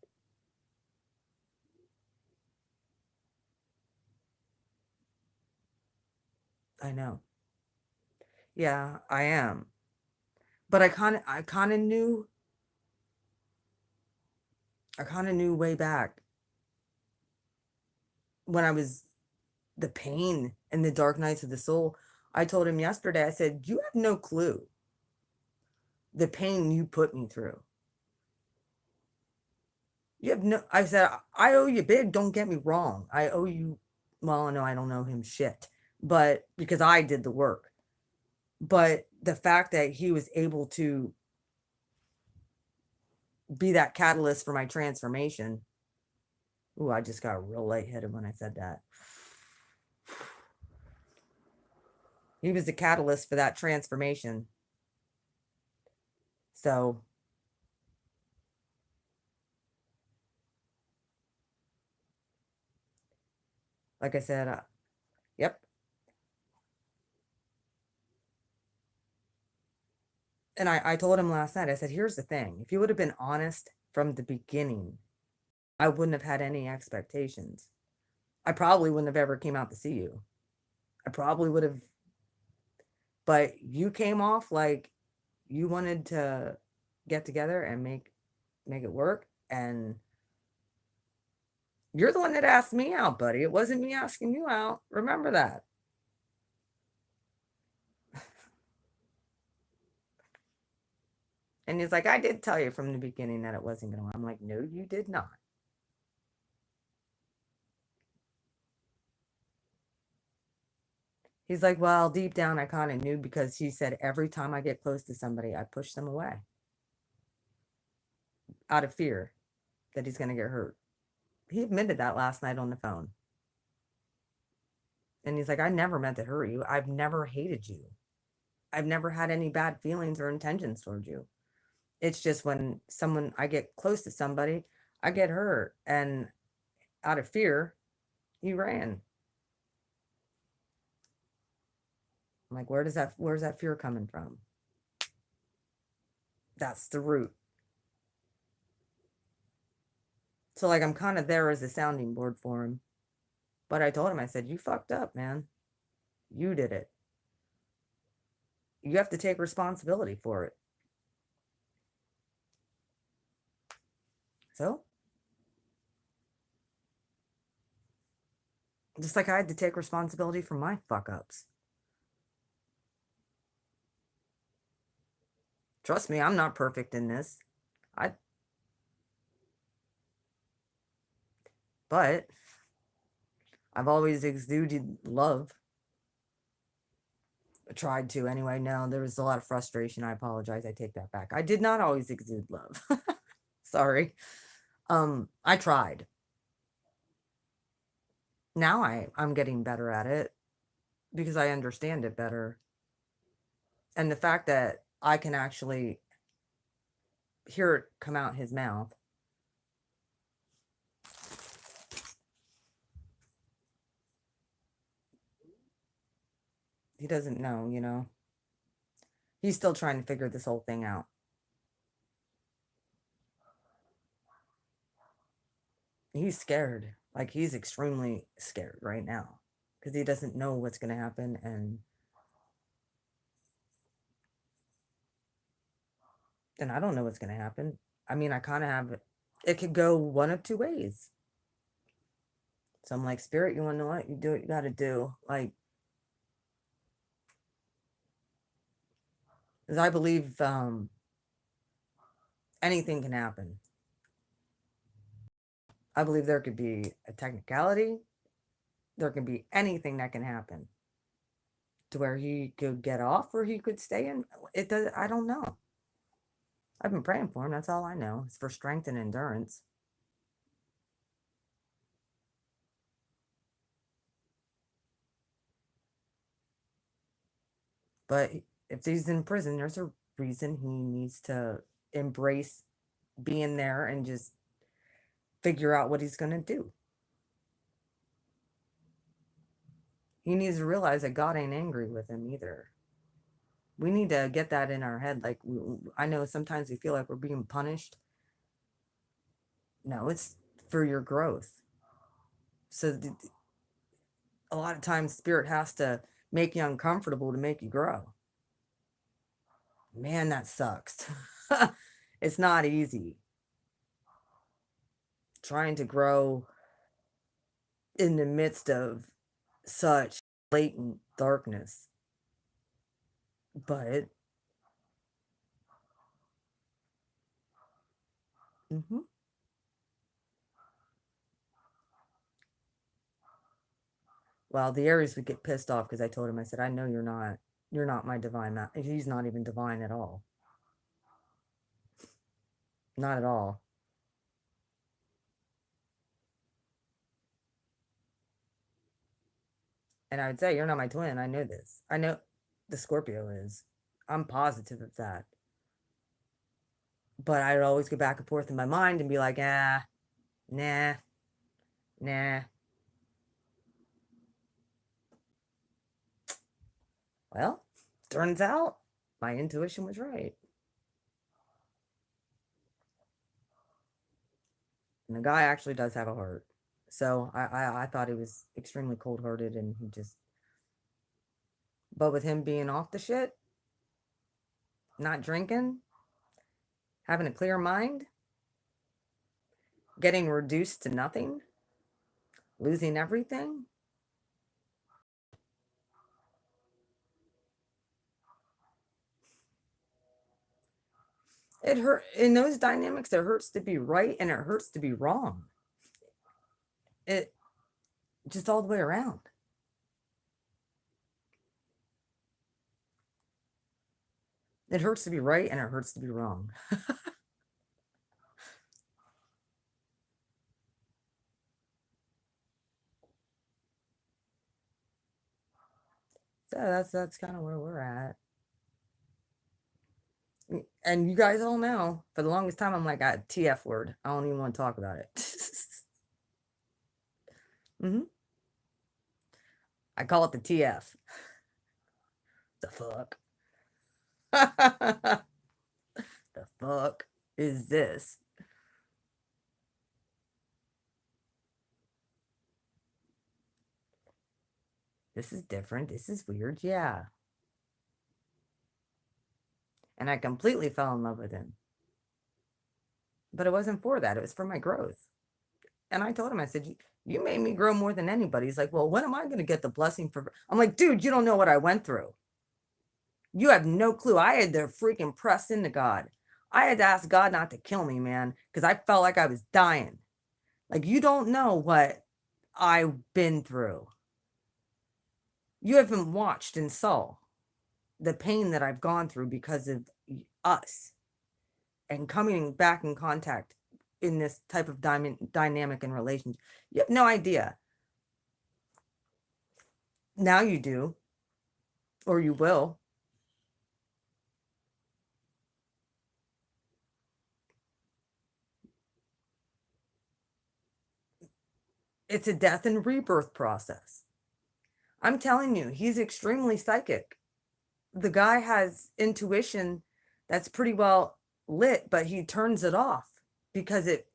I know. Yeah, I am. But I kind of knew way back when I was the pain and the dark nights of the soul. I told him yesterday, I said, you have no clue the pain you put me through. You have no, I said, I owe you big. Don't get me wrong. I owe you, well, no, I don't owe him shit, but because I did the work. But the fact that he was able to be that catalyst for my transformation. Ooh, I just got real lightheaded when I said that. He was the catalyst for that transformation. So, like I said, And I told him last night, I said, here's the thing. If you would have been honest from the beginning, I wouldn't have had any expectations. I probably wouldn't have ever came out to see you. I probably would have, but you came off like you wanted to get together and make it work. And you're the one that asked me out, buddy. It wasn't me asking you out. Remember that. And he's like, I did tell you from the beginning that it wasn't going to. I'm like, no, you did not. He's like, well, deep down, I kind of knew because he said every time I get close to somebody, I push them away out of fear that he's going to get hurt. He admitted that last night on the phone. And he's like, I never meant to hurt you. I've never hated you. I've never had any bad feelings or intentions towards you. It's just when I get close to somebody, I get hurt. And out of fear, he ran. I'm like, where's that fear coming from? That's the root. So like I'm kind of there as a sounding board for him. But I told him, I said, you fucked up, man. You did it. You have to take responsibility for it. So, just like I had to take responsibility for my fuck ups. Trust me, I'm not perfect in this. I but I've always exuded love. I tried to anyway. No, there was a lot of frustration. I apologize. I take that back. I did not always exude love. Sorry. I tried. Now I'm getting better at it because I understand it better. And the fact that I can actually hear it come out his mouth. He doesn't know, you know. He's still trying to figure this whole thing out. He's scared. Like he's extremely scared right now because he doesn't know what's going to happen. And I don't know what's going to happen. I mean, I kind of have it could go one of two ways. So I'm like, Spirit, you want to know what? You do what you got to do. Like, because I believe anything can happen. I believe there could be a technicality. There can be anything that can happen to where he could get off or he could stay in. It does. I don't know. I've been praying for him. That's all I know. It's for strength and endurance. But if he's in prison, there's a reason he needs to embrace being there and just figure out what he's going to do. He needs to realize that God ain't angry with him either. We need to get that in our head. Like, I know sometimes we feel like we're being punished. No, it's for your growth. So a lot of times, Spirit has to make you uncomfortable to make you grow. Man, that sucks. It's not easy trying to grow in the midst of such blatant darkness. But mhm. Well, the Aries would get pissed off because I told him, I said, I know you're not my divine. He's not even divine at all. Not at all. And I would say, you're not my twin. I know this. I know the Scorpio is. I'm positive of that. But I'd always go back and forth in my mind and be like, nah, nah. Well, turns out my intuition was right. And the guy actually does have a heart. So I thought he was extremely cold hearted and he just, but with him being off the shit, not drinking, having a clear mind, getting reduced to nothing, losing everything. It hurt in those dynamics. It hurts to be right and it hurts to be wrong. It just all the way around. It hurts to be right and it hurts to be wrong. So that's kind of where we're at. And you guys all know, for the longest time, I'm like, a TF word. I don't even want to talk about it. hmm I call it the TF. The fuck? The fuck is this? This is different. This is weird. Yeah. And I completely fell in love with him. But it wasn't for that. It was for my growth. And I told him, I said, you made me grow more than anybody. He's like, well, when am I going to get the blessing for? I'm like, dude, you don't know what I went through. You have no clue. I had to freaking press into God. I had to ask God not to kill me, man, because I felt like I was dying. Like, you don't know what I've been through. You haven't watched and saw the pain that I've gone through because of us and coming back in contact in this type of dynamic and relationship. You have no idea. Now you do, or you will. It's a death and rebirth process. I'm telling you, he's extremely psychic. The guy has intuition that's pretty well lit, but he turns it off because it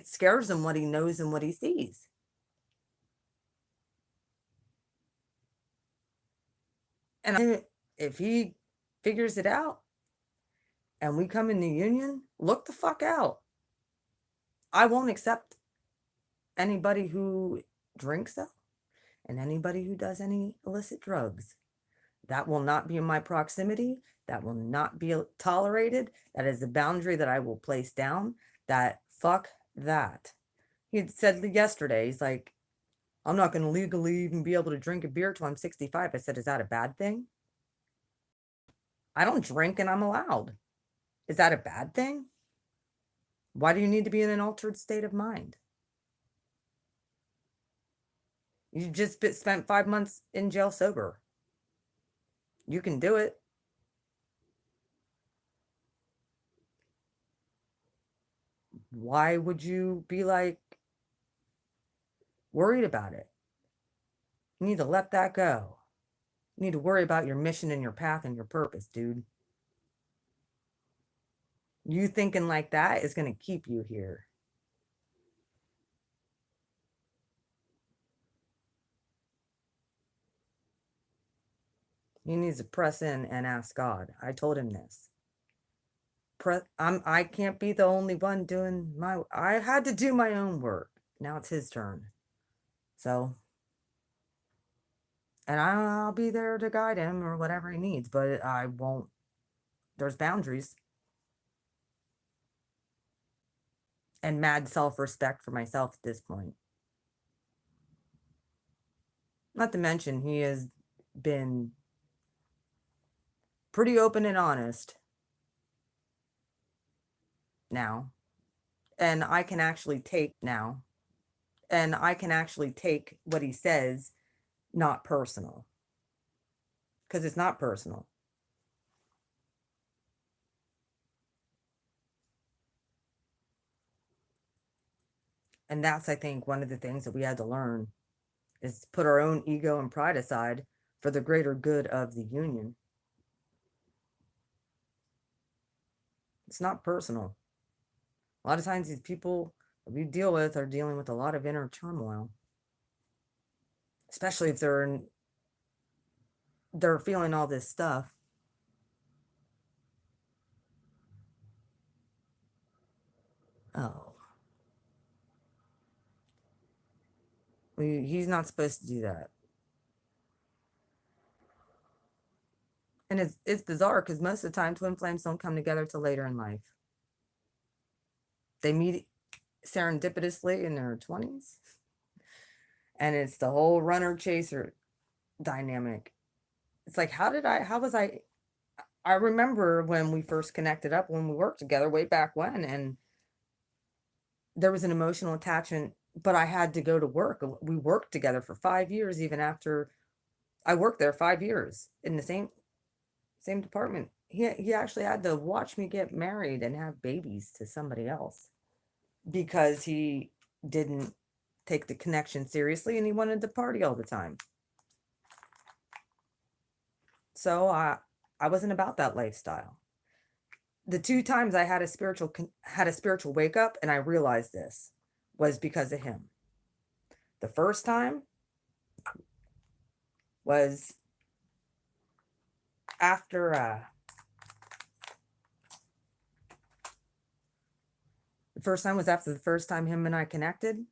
scares him what he knows and what he sees. And if he figures it out and we come in the union, look the fuck out. I won't accept anybody who drinks though, and anybody who does any illicit drugs. That will not be in my proximity. That will not be tolerated. That is a boundary that I will place down. That fuck that. He said yesterday, he's like, I'm not going to legally even be able to drink a beer till I'm 65. I said, is that a bad thing? I don't drink and I'm allowed. Is that a bad thing? Why do you need to be in an altered state of mind? You just spent 5 months in jail sober. You can do it. Why would you be like worried about it? You need to let that go. You need to worry about your mission and your path and your purpose, dude. You thinking like that is going to keep you here. He needs to press in and ask God. I told him this. I can't be the only one doing I had to do my own work. Now it's his turn. So, and I'll be there to guide him or whatever he needs, but I won't. There's boundaries and mad self-respect for myself at this point. Not to mention he has been pretty open and honest now. And I can actually take now. And I can actually take what he says not personal. Because it's not personal. And that's, I think, one of the things that we had to learn is put our own ego and pride aside for the greater good of the union. It's not personal. A lot of times these people we deal with are dealing with a lot of inner turmoil, especially if they're feeling all this stuff. Oh, he's not supposed to do that. And it's bizarre because most of the time twin flames don't come together till later in life. They meet serendipitously in their 20s, and it's the whole runner chaser dynamic. It's like, how was I remember when we first connected up, when we worked together way back when, and there was an emotional attachment, but I had to go to work. We worked together for 5 years, even after I worked there 5 years in the same department. He actually had to watch me get married and have babies to somebody else because he didn't take the connection seriously and he wanted to party all the time. So I wasn't about that lifestyle. The two times I had a spiritual wake up and I realized this was because of him. The first time was after the first time him and I connected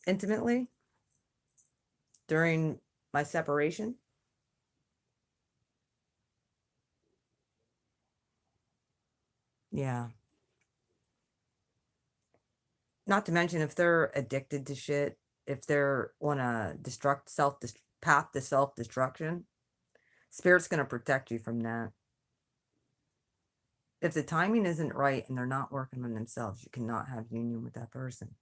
intimately during my separation. Yeah. Not to mention if they're addicted to shit, if they're on a path to self destruction, spirit's going to protect you from that. If the timing isn't right and they're not working on themselves, you cannot have union with that person.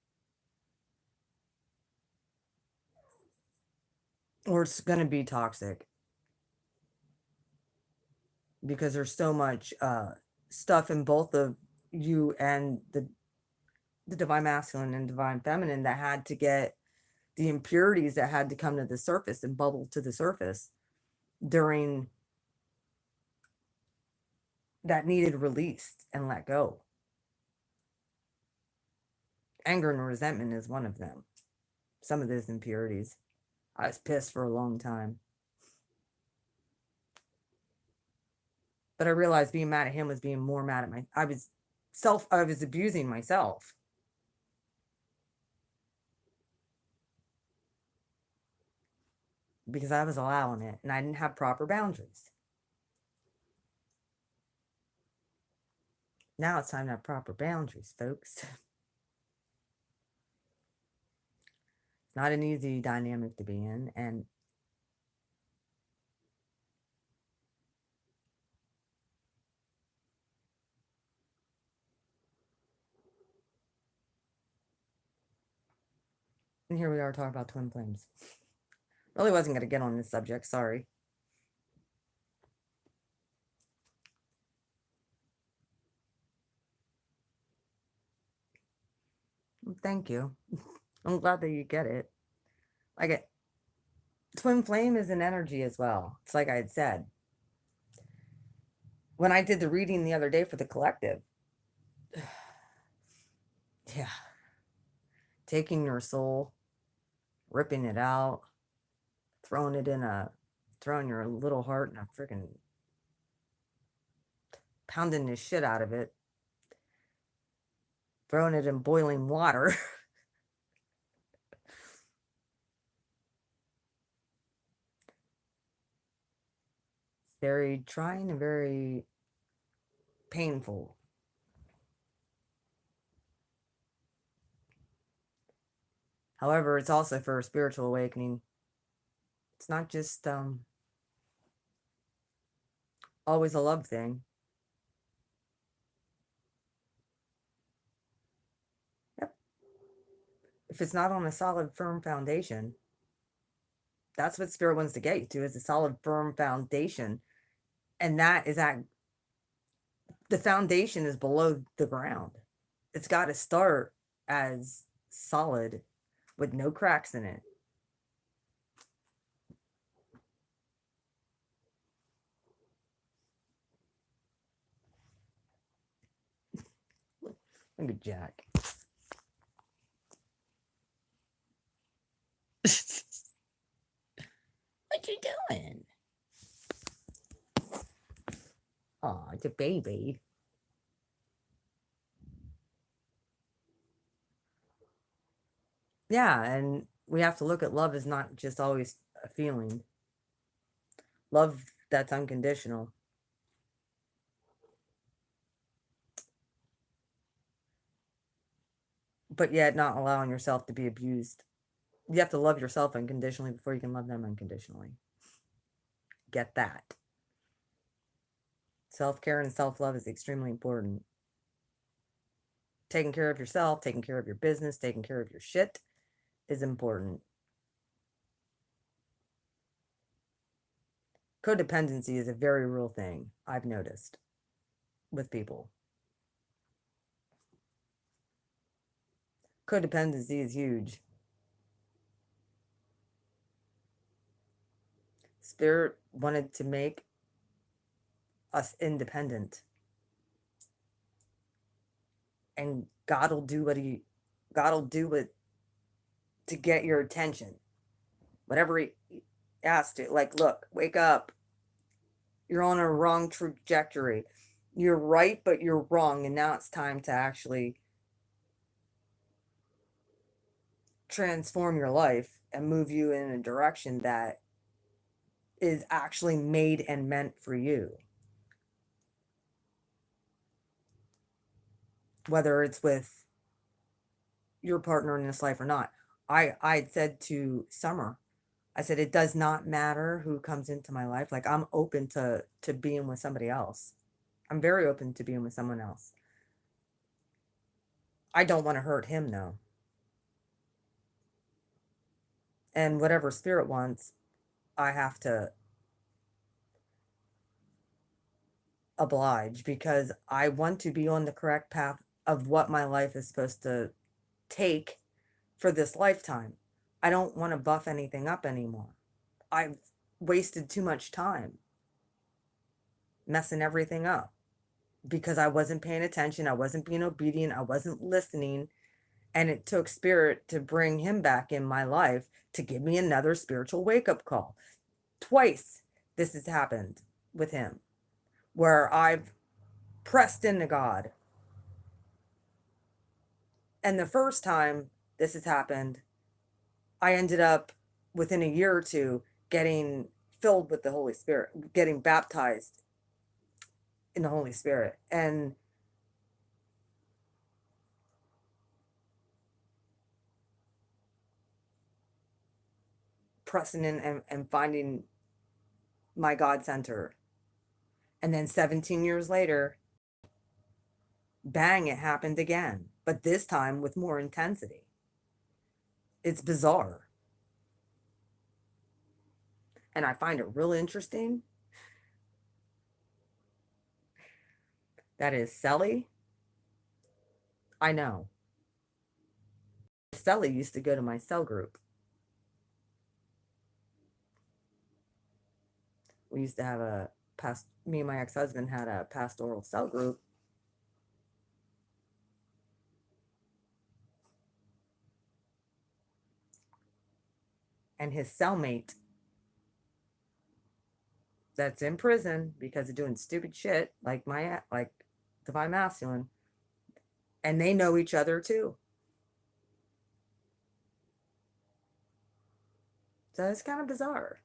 Or it's going to be toxic because there's so much stuff in both of you and the divine masculine and divine feminine that had to get the impurities that had to come to the surface and bubble to the surface during that needed released and let go. Anger and resentment is one of them. Some of those impurities. I was pissed for a long time. But I realized being mad at him was being more mad at I was abusing myself. Because I was allowing it and I didn't have proper boundaries. Now it's time to have proper boundaries, folks. It's not an easy dynamic to be in. And here we are talking about twin flames. Really wasn't going to get on this subject, sorry. Thank you. I'm glad that you get it. Like twin flame is an energy as well. It's like I had said. When I did the reading the other day for the collective, yeah, taking your soul, ripping it out, throwing your little heart in a freaking, pounding the shit out of it, throwing it in boiling water. It's very trying and very painful. However, it's also for a spiritual awakening. It's not just always a love thing. Yep. If it's not on a solid, firm foundation, that's what spirit wants to get you to, is a solid, firm foundation. And that is at the foundation is below the ground. It's got to start as solid with no cracks in it. Look at Jack. What you doing? Oh, it's a baby. Yeah, and we have to look at love as not just always a feeling. Love that's unconditional. But yet not allowing yourself to be abused. You have to love yourself unconditionally before you can love them unconditionally. Get that. Self care and self love is extremely important. Taking care of yourself, taking care of your business, taking care of your shit is important. Codependency is a very real thing, I've noticed with people. Codependency is huge. Spirit wanted to make us independent. And God will do what to get your attention. Whatever he asks to. Like, look, wake up. You're on a wrong trajectory. You're right, but you're wrong. And now it's time to actually transform your life and move you in a direction that is actually made and meant for you. Whether it's with your partner in this life or not. I had said to Summer, I said, it does not matter who comes into my life. Like, I'm open to being with somebody else. I'm very open to being with someone else. I don't want to hurt him though. And whatever spirit wants, I have to oblige because I want to be on the correct path of what my life is supposed to take for this lifetime. I don't want to buff anything up anymore. I've wasted too much time messing everything up because I wasn't paying attention. I wasn't being obedient. I wasn't listening. And it took spirit to bring him back in my life to give me another spiritual wake up call. Twice this has happened with him where I've pressed into God. And the first time this has happened, I ended up within a year or two getting filled with the Holy Spirit, getting baptized in the Holy Spirit. And pressing in and finding my God center. And then 17 years later, bang, it happened again, but this time with more intensity. It's bizarre. And I find it really interesting. That is Sally. I know. Sally used to go to my cell group. We used to have me and my ex-husband had a pastoral cell group. And his cellmate that's in prison because of doing stupid shit like divine masculine, and they know each other too. So it's kind of bizarre.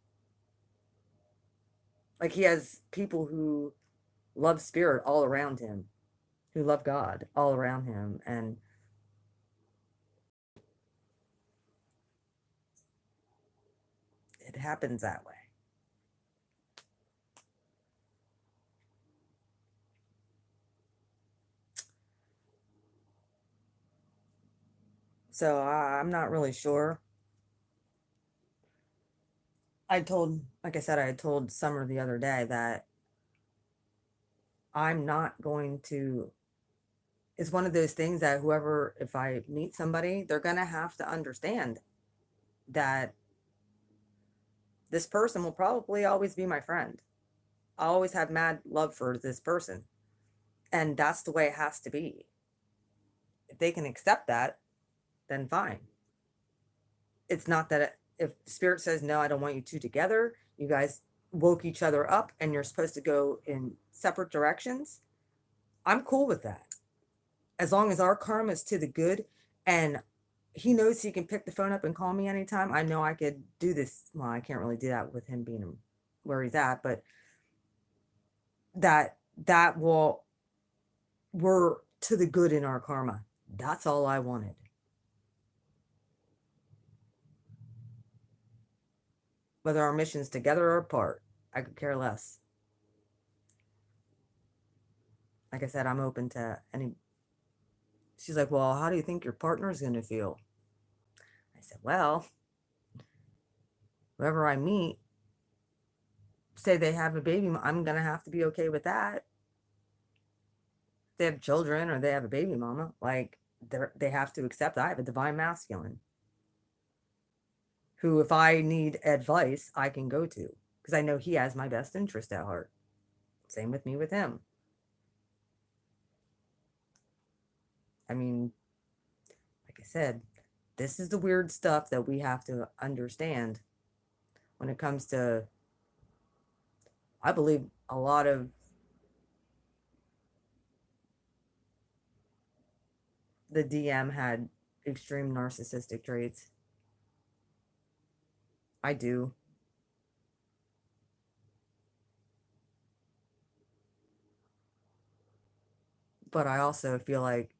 Like, he has people who love spirit all around him, who love God all around him, and it happens that way. So I'm not really sure. Like I said, I told Summer the other day that I'm not going to. It's one of those things that if I meet somebody, they're going to have to understand that this person will probably always be my friend. I always have mad love for this person. And that's the way it has to be. If they can accept that, then fine. It's not that if spirit says, no, I don't want you two together, you guys woke each other up and you're supposed to go in separate directions, I'm cool with that. As long as our karma is to the good and he knows he can pick the phone up and call me anytime, I know I could do this. Well, I can't really do that with him being where he's at, but that will, we're to the good in our karma. That's all I wanted. Whether our mission's together or apart, I could care less. Like I said, I'm open to any. She's like, well, how do you think your partner's going to feel? I said, well, whoever I meet, say they have a baby, I'm going to have to be okay with that. If they have children or they have a baby mama, like they have to accept I have a divine masculine who, if I need advice, I can go to because I know he has my best interest at heart. Same with me with him. I mean, like I said, this is the weird stuff that we have to understand when it comes to, I believe a lot of the DM had extreme narcissistic traits. I do. But I also feel like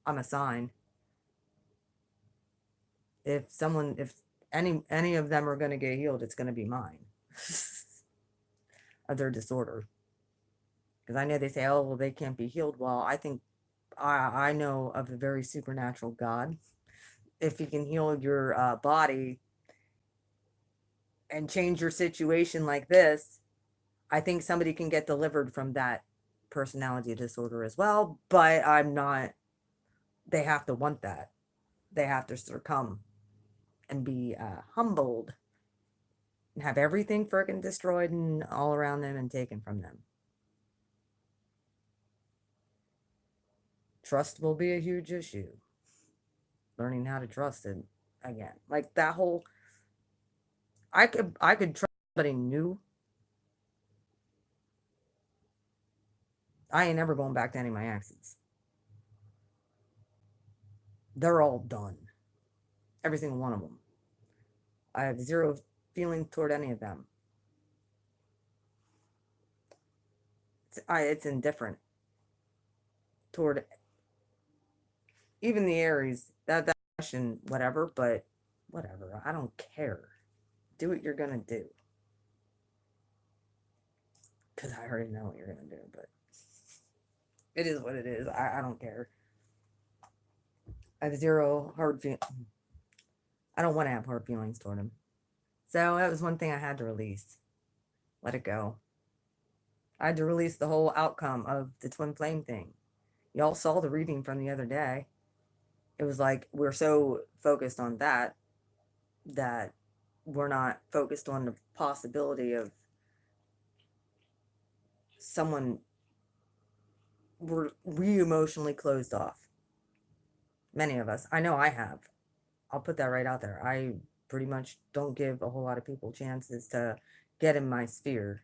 I'm a sign. If any of them are going to get healed, it's going to be mine of their disorder. Because I know they say, oh, well, they can't be healed. Well, I think I know of a very supernatural God. If he can heal your body and change your situation like this, I think somebody can get delivered from that personality disorder as well. But I'm not, they have to want that. They have to succumb and be humbled and have everything freaking destroyed and all around them and taken from them. Trust will be a huge issue. Learning how to trust it again. Like that whole, I could trust somebody new. I ain't never going back to any of my exes. They're all done. Every single one of them. I have zero feeling toward any of them. It's indifferent toward even the Aries. That question, whatever, but whatever. I don't care. Do what you're gonna do. Because I already know what you're gonna do, but it is what it is. I don't care. I have zero hard feelings. I don't want to have hard feelings toward him. So that was one thing I had to release. Let it go. I had to release the whole outcome of the twin flame thing. Y'all saw the reading from the other day. It was like we're so focused on that we're not focused on the possibility of someone, we emotionally closed off. Many of us. I know I have. I'll put that right out there. I pretty much don't give a whole lot of people chances to get in my sphere.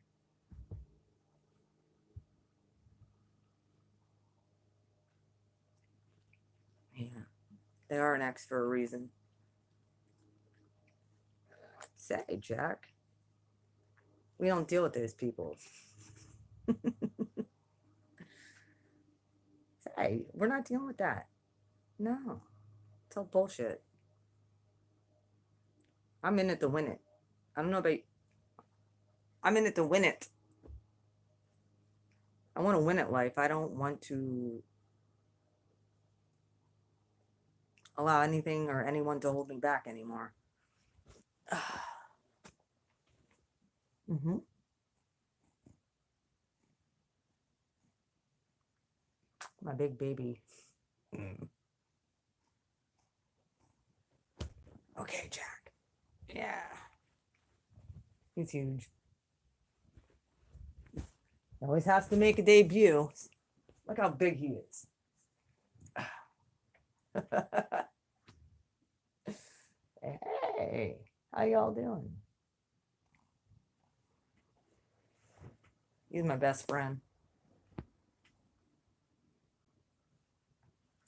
Yeah. They are an X for a reason. Say, Jack. We don't deal with those people. Say, we're not dealing with that. No. It's all bullshit. I'm in it to win it. I don't know about you. I'm in it to win it. I want to win at life. I don't want to allow anything or anyone to hold me back anymore. Mm-hmm. My big baby. Mm. Okay, Jack. Yeah. He's huge. He always has to make a debut. Look how big he is. Hey, how How y'all doing? He's my best friend.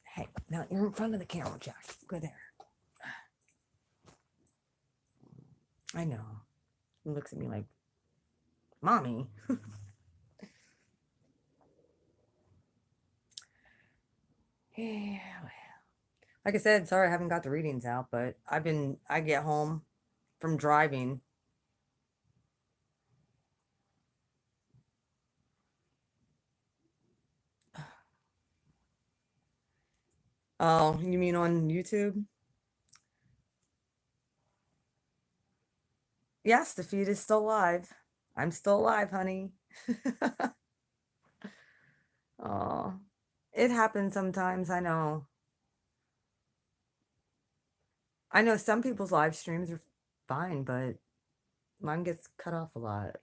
Hey, now you're in front of the camera, Jack. Go there. I know. He looks at me like, Mommy. Yeah. Like I said, sorry I haven't got the readings out, but I get home from driving. Oh, you mean on YouTube? Yes, the feed is still live. I'm still alive, honey. Oh, it happens sometimes. I know. I know some people's live streams are fine, but mine gets cut off a lot.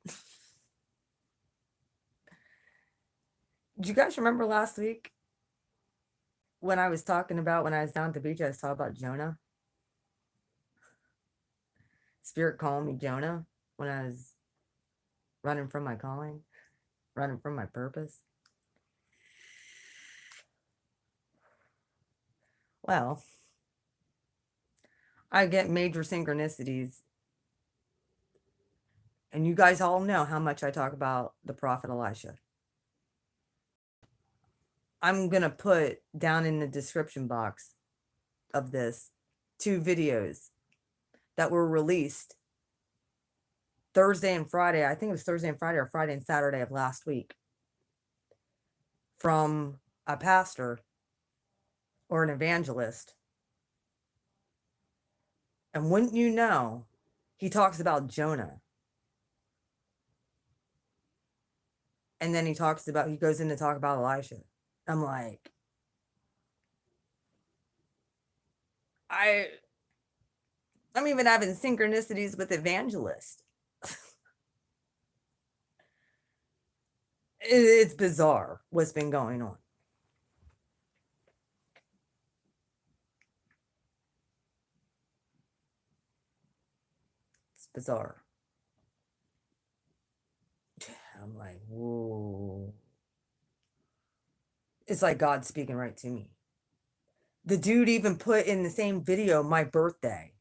Do you guys remember last week when I was talking about when I was down at the beach? I was talking about Jonah. Spirit calling me Jonah when I was running from my calling, running from my purpose. Well, I get major synchronicities, and you guys all know how much I talk about the prophet Elisha. I'm going to put down in the description box of this 2 videos that were released Thursday and Friday. I think it was Thursday and Friday, or Friday and Saturday of last week, from a pastor or an evangelist. And wouldn't you know, he talks about Jonah. And then he goes in to talk about Elisha. I'm like, I'm even having synchronicities with evangelists. It's bizarre what's been going on. It's bizarre. I'm like, whoa. It's like God speaking right to me. The dude even put in the same video my birthday.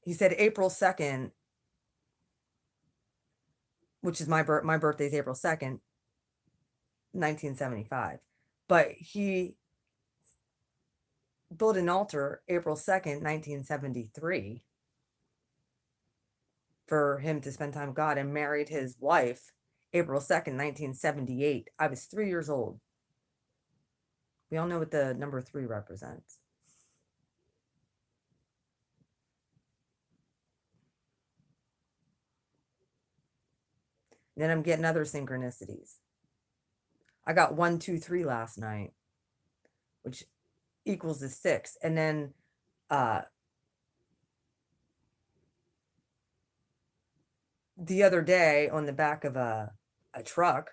He said April 2nd, which is my birthday's April 2nd, 1975. But he built an altar April 2nd, 1973, for him to spend time with God, and married his wife April 2nd, 1978. I was 3 years old. We all know what the number 3 represents. Then I'm getting other synchronicities. I got 1, 2, 3 last night, which equals the 6. And then the other day on the back of a truck,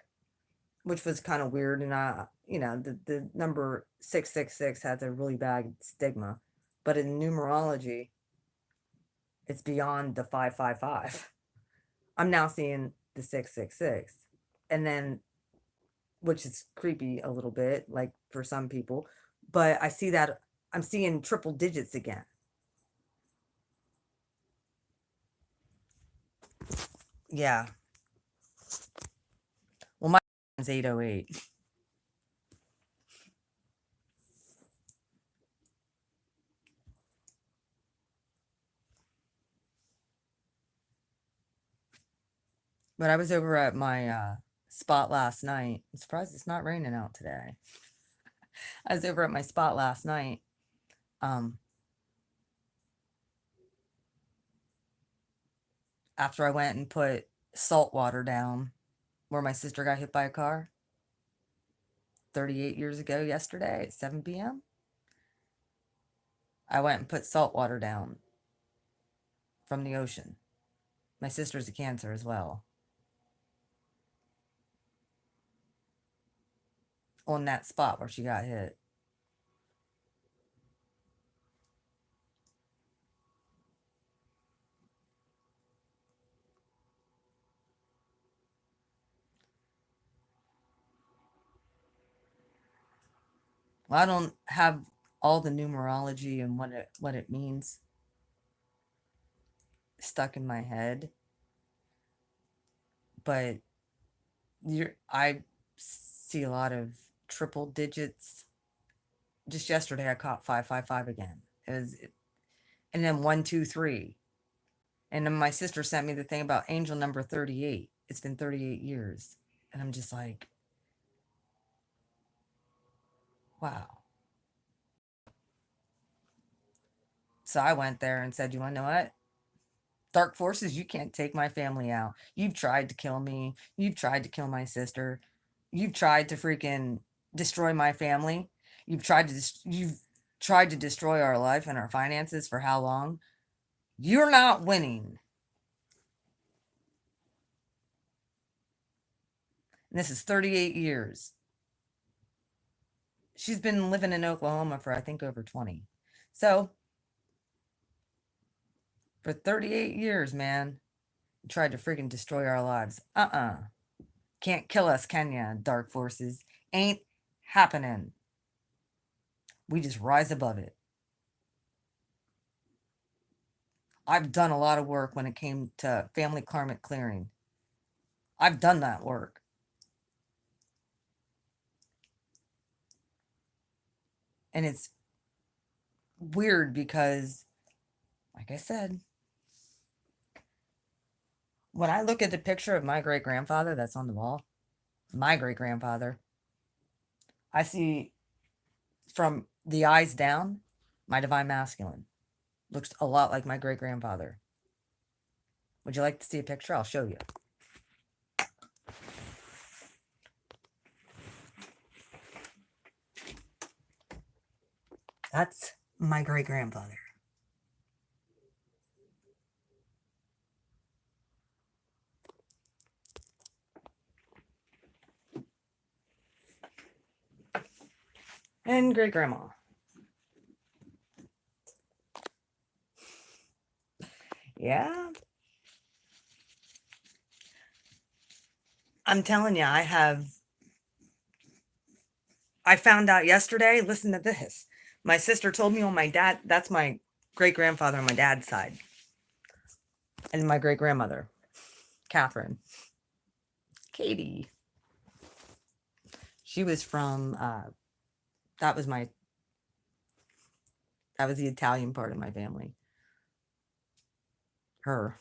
which was kind of weird. And the number 666 has a really bad stigma, but in numerology, it's beyond the 555. I'm now seeing the 666. And then, which is creepy a little bit, like for some people, but I see that I'm seeing triple digits again. Yeah. Well, my is 808. But I was over at my spot last night. I'm surprised it's not raining out today. I was over at my spot last night. After I went and put salt water down where my sister got hit by a car 38 years ago yesterday at 7 p.m. I went and put salt water down from the ocean. My sister's a Cancer as well. On that spot where she got hit. Well, I don't have all the numerology and what it means stuck in my head, but I see a lot of triple digits. Just yesterday, I caught 555 again. And then 123. And then my sister sent me the thing about angel number 38. It's been 38 years. And I'm just like, wow. So I went there and said, you want to know what? Dark forces, you can't take my family out. You've tried to kill me. You've tried to kill my sister. You've tried to freaking destroy my family. You've tried to destroy our life and our finances for how long? You're not winning. And this is 38 years. She's been living in Oklahoma for I think over 20. So, for 38 years, man, you tried to freaking destroy our lives. Can't kill us, can ya, dark forces? Ain't happening. We just rise above it. I've done a lot of work when it came to family karmic clearing. I've done that work. And it's weird because, like I said, when I look at the picture of my great grandfather that's on the wall, my great grandfather, I see from the eyes down my divine masculine. Looks a lot like my great grandfather. Would you like to see a picture? I'll show you. That's my great grandfather. And great grandma. Yeah. I'm telling you, I found out yesterday, listen to this. My sister told me on my dad, that's my great grandfather on my dad's side. And my great grandmother, Catherine. Katie. She was from that was my that was the Italian part of my family. Her.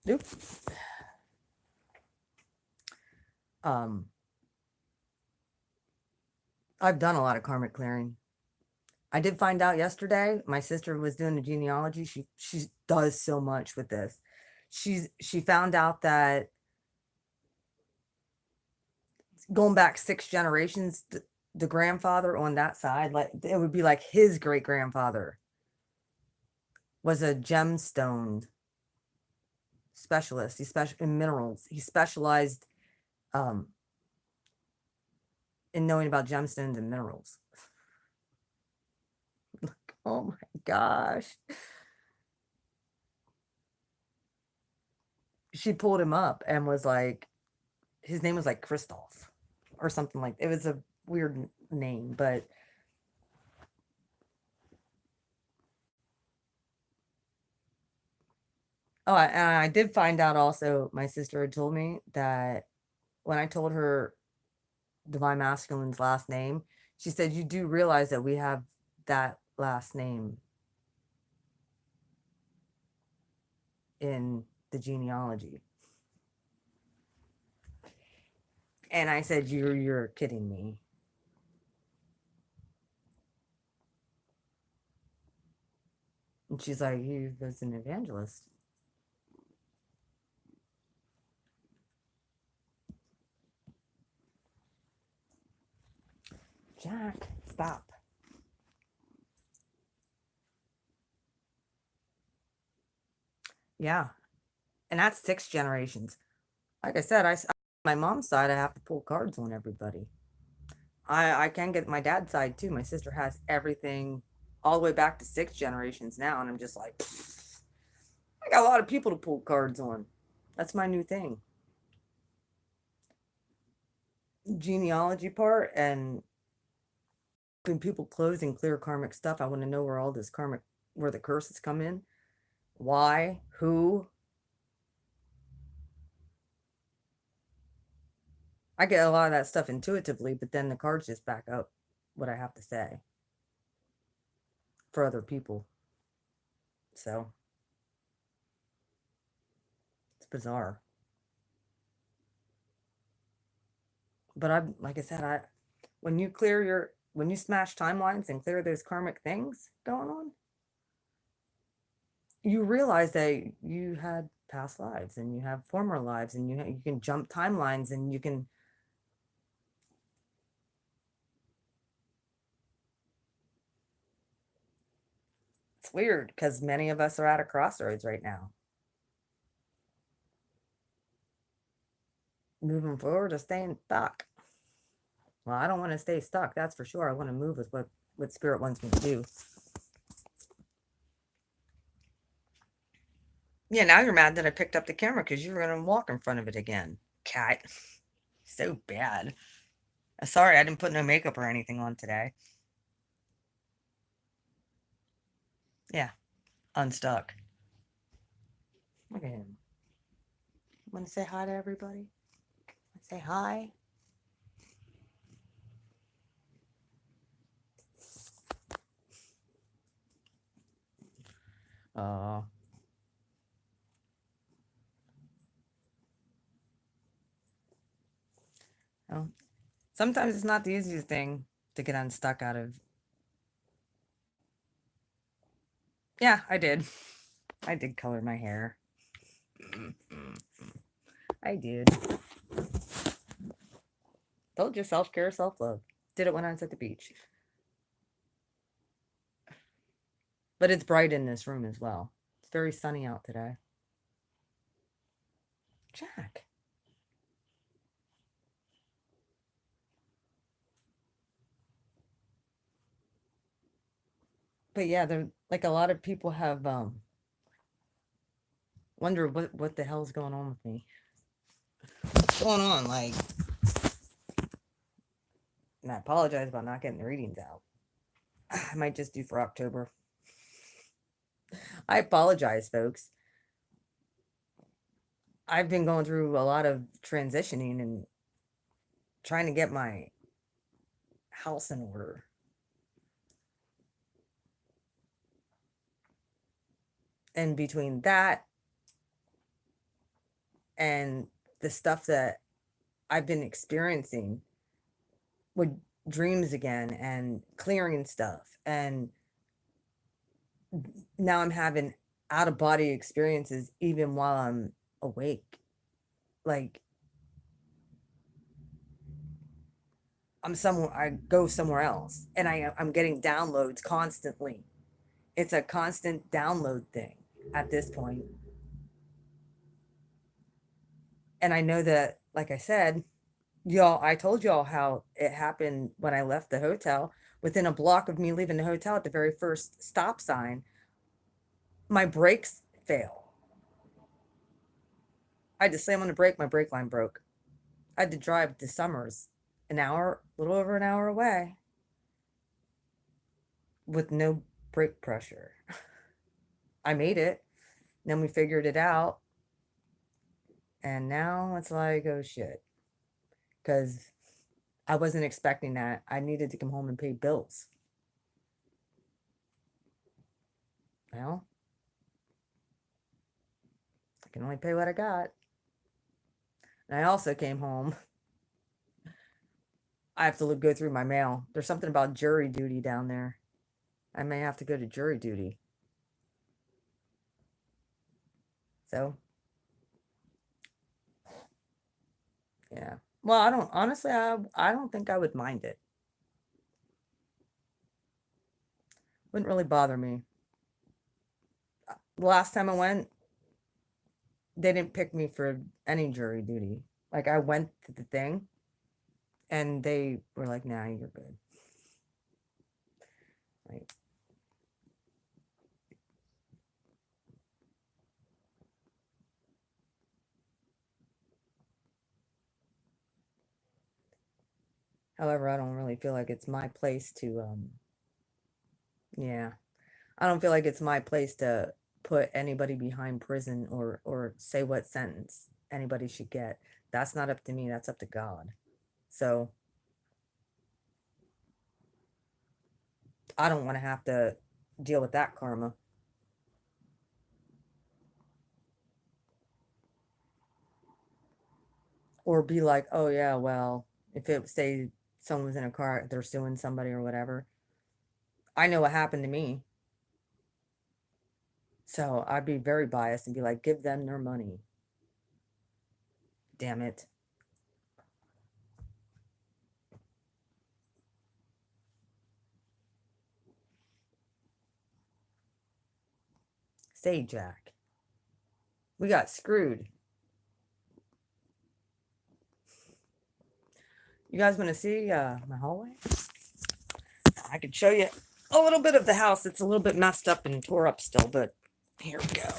Nope. Um I've done a lot of karmic clearing. I did find out yesterday. My sister was doing the genealogy. She does so much with this. She found out that going back 6 generations, the grandfather on that side, like it would be like his great grandfather was a gemstone specialist. He special in minerals. He specialized um, in knowing about gemstones and minerals. Oh my gosh. She pulled him up and was like, his name was like Christoph or something like it was a weird name, but and I did find out also, my sister had told me that when I told her Divine Masculine's last name, she said, you do realize that we have that last name in the genealogy. And I said, you're kidding me. And she's like, he was an evangelist. Jack, stop. Yeah. And that's 6 generations. Like I said, my mom's side, I have to pull cards on everybody. I can get my dad's side too. My sister has everything all the way back to 6 generations now. And I'm just like, I got a lot of people to pull cards on. That's my new thing. Genealogy part, and when people close and clear karmic stuff, I want to know where all this karmic, where the curses come in, why, who. I get a lot of that stuff intuitively, but then the cards just back up what I have to say for other people. So it's bizarre. But like I said, when you clear when you smash timelines and clear those karmic things going on, you realize that you had past lives and you have former lives, and you can jump timelines, and you can. It's weird because many of us are at a crossroads right now, moving forward or staying stuck. Well, I don't want to stay stuck, that's for sure. I want to move with what spirit wants me to do. Yeah, now you're mad that I picked up the camera because you were going to walk in front of it again. Cat. So bad. Sorry, I didn't put no makeup or anything on today. Yeah, unstuck. Look at him. Want to say hi to everybody? Say hi. Oh. Oh. Sometimes it's not the easiest thing to get unstuck out of. Yeah, I did. I did color my hair. I did. Told you, self-care, self-love. Did it when I was at the beach. But it's bright in this room as well. It's very sunny out today. Jack. But yeah, there like a lot of people have wonder what the hell's going on with me. What's going on? Like, and I apologize about not getting the readings out. I might just do for October. I apologize, folks. I've been going through a lot of transitioning and trying to get my house in order. And between that and the stuff that I've been experiencing with dreams again and clearing stuff, and now I'm having out of body experiences even while I'm awake. Like, I go somewhere else, and I'm getting downloads constantly. It's a constant download thing at this point. And I know that, like I said, y'all, I told y'all how it happened when I left the hotel. Within a block of me leaving the hotel at the very first stop sign, my brakes fail. I had to slam on the brake, my brake line broke. I had to drive to Summers, an hour, a little over an hour away, with no brake pressure. I made it. Then we figured it out. And now it's like, oh shit. Because I wasn't expecting that. I needed to come home and pay bills. Well, I can only pay what I got. And I also came home. I have to go through my mail. There's something about jury duty down there. I may have to go to jury duty. So, yeah. Well, I don't, honestly, I don't think I would mind it. Wouldn't really bother me. The last time I went, they didn't pick me for any jury duty. Like, I went to the thing and they were like, nah, you're good. Like, However, I don't really feel like it's my place to, yeah, I don't feel like it's my place to put anybody behind prison or say what sentence anybody should get. That's not up to me. That's up to God. So I don't want to have to deal with that karma. Or be like, oh yeah, well, if it say someone was in a car, they're suing somebody or whatever. I know what happened to me. So I'd be very biased and be like, give them their money. Damn it. Say, Jack, we got screwed. You guys want to see my hallway? I could show you a little bit of the house. It's a little bit messed up and tore up still, but here we go.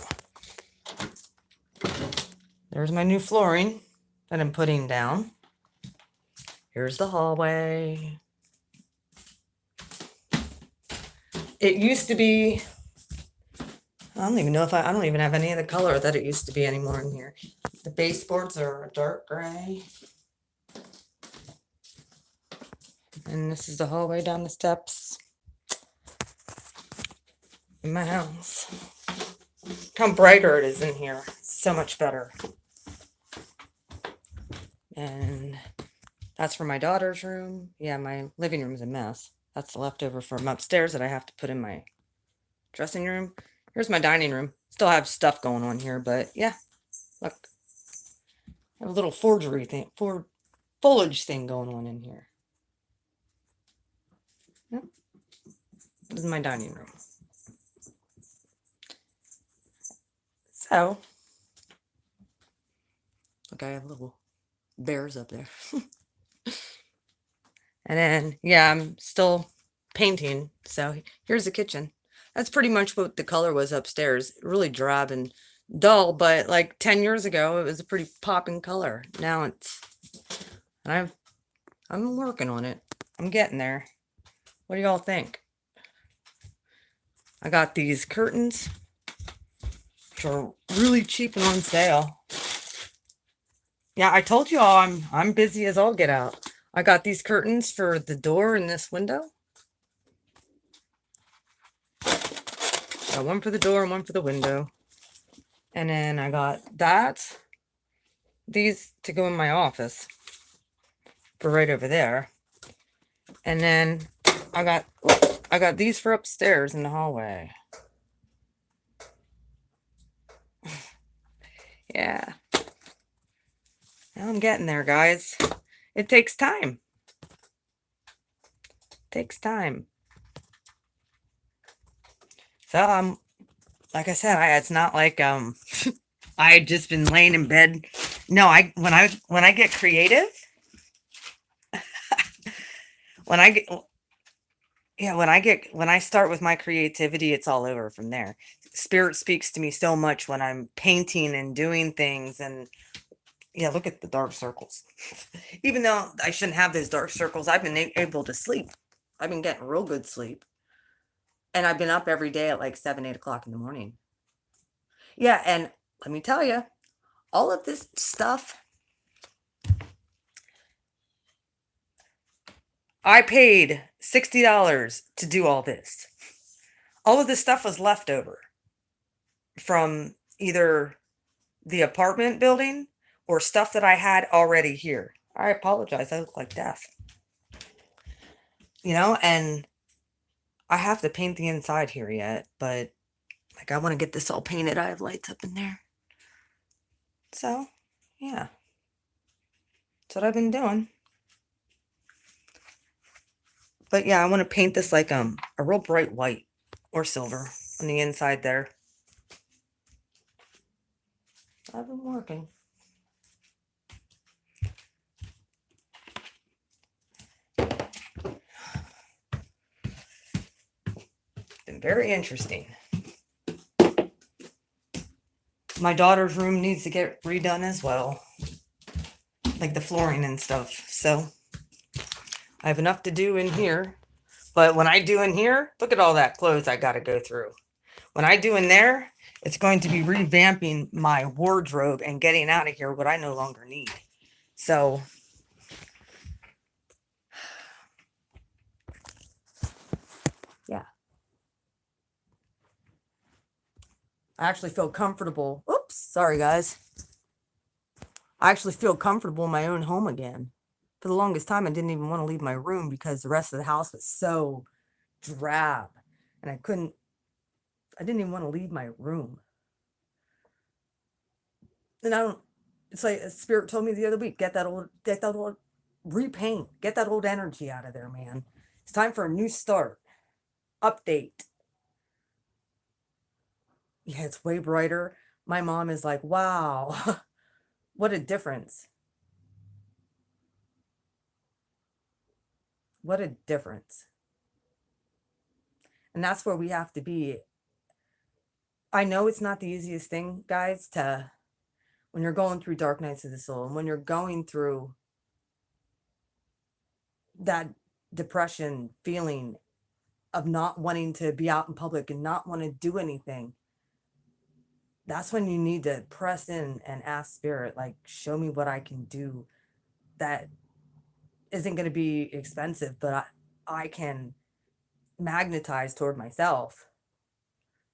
There's my new flooring that I'm putting down. Here's the hallway. It used to be, I don't even know if I don't even have any of the color that it used to be anymore in here. The baseboards are a dark gray. And this is the hallway down the steps in my house. Look how brighter it is in here. So much better. And that's for my daughter's room. Yeah, my living room is a mess. That's the leftover from upstairs that I have to put in my dressing room. Here's my dining room. Still have stuff going on here, but yeah. Look. I have a little forgery thing, foliage thing going on in here. Yep. This is my dining room. So, look, I have little bears up there. And then, yeah, I'm still painting. So here's the kitchen. That's pretty much what the color was upstairs. Really drab and dull, but like 10 years ago, it was a pretty popping color. Now it's, and I'm working on it. I'm getting there. What do y'all think? I got these curtains, which are really cheap and on sale. Yeah, I told you all I'm busy as all get out. I got these curtains for the door in this window. Got one for the door and one for the window. And then I got these to go in my office for right over there. And then I got these for upstairs in the hallway. Yeah. Now I'm getting there, guys. It takes time. Takes time. So like I said, it's not like I had just been laying in bed. No, when I get creative, when I get yeah, when I start with my creativity, it's all over from there. Spirit speaks to me so much when I'm painting and doing things. And yeah, look at the dark circles. Even though I shouldn't have those dark circles, I've been able to sleep. I've been getting real good sleep. And I've been up every day at like 7, 8 o'clock in the morning. Yeah, and let me tell you, all of this stuff, I paid $60 to do all this. All of this stuff was leftover from either the apartment building or stuff that I had already here. I apologize. I look like death. And I have to paint the inside here yet, but like I want to get this all painted. I have lights up in there. So, yeah. That's what I've been doing. But yeah, I want to paint this like a real bright white or silver on the inside there. I've been working. Been very interesting. My daughter's room needs to get redone as well, like the flooring and stuff. So I have enough to do in here. But when I do in here, look at all that clothes I got to go through. When I do in there, it's going to be revamping my wardrobe and getting out of here what I no longer need. So, yeah. I actually feel comfortable. Oops, sorry guys. I actually feel comfortable in my own home again. For the longest time, I didn't even want to leave my room because the rest of the house was so drab. And I didn't even want to leave my room. And it's like a spirit told me the other week, get that old, repaint, get that old energy out of there, man. It's time for a new start, update. Yeah, it's way brighter. My mom is like, wow, what a difference. What a difference. And that's where we have to be. I know it's not the easiest thing, guys, to when you're going through dark nights of the soul and when you're going through that depression feeling of not wanting to be out in public and not want to do anything. That's when you need to press in and ask spirit, like, show me what I can do that isn't going to be expensive, but I can magnetize toward myself.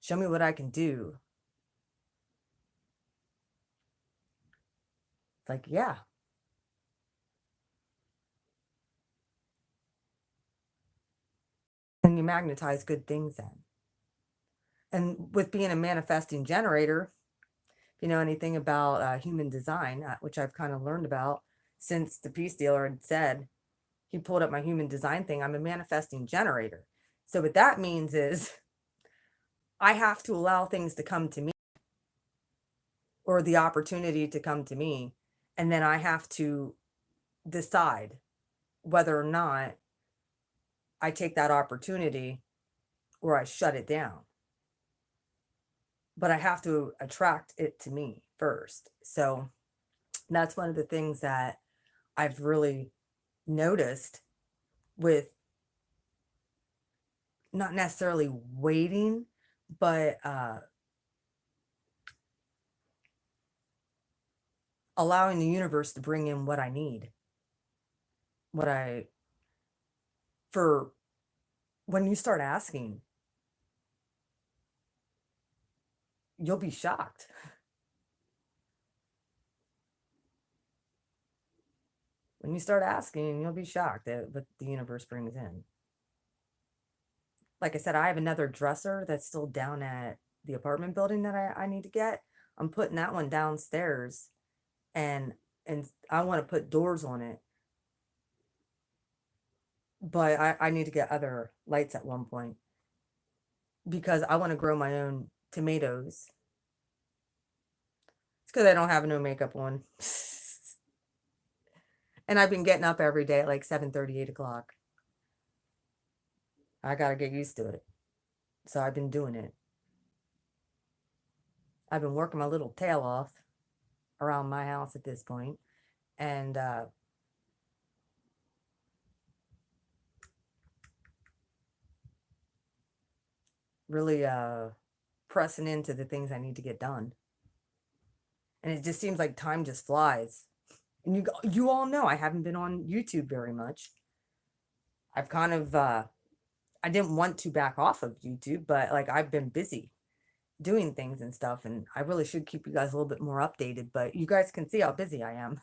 Show me what I can do. It's like, yeah. And you magnetize good things then. And with being a manifesting generator, if you know anything about human design, which I've kind of learned about since the peace dealer had said, he pulled up my human design thing, I'm a manifesting generator. So what that means is I have to allow things to come to me or the opportunity to come to me. And then I have to decide whether or not I take that opportunity or I shut it down. But I have to attract it to me first. So that's one of the things that I've really noticed with not necessarily waiting, but allowing the universe to bring in what I need. For when you start asking, you'll be shocked. When you start asking, you'll be shocked at what the universe brings in. Like I said, I have another dresser that's still down at the apartment building that I need to get. I'm putting that one downstairs and I want to put doors on it. But I need to get other lights at one point because I want to grow my own tomatoes. It's because I don't have no makeup on. And I've been getting up every day at like 7:30, 8 o'clock. I got to get used to it. So I've been doing it. I've been working my little tail off around my house at this point, and really pressing into the things I need to get done. And it just seems like time just flies. And you all know I haven't been on YouTube very much. I've kind of I didn't want to back off of YouTube, but like I've been busy doing things and stuff, and I really should keep you guys a little bit more updated, but you guys can see how busy I am.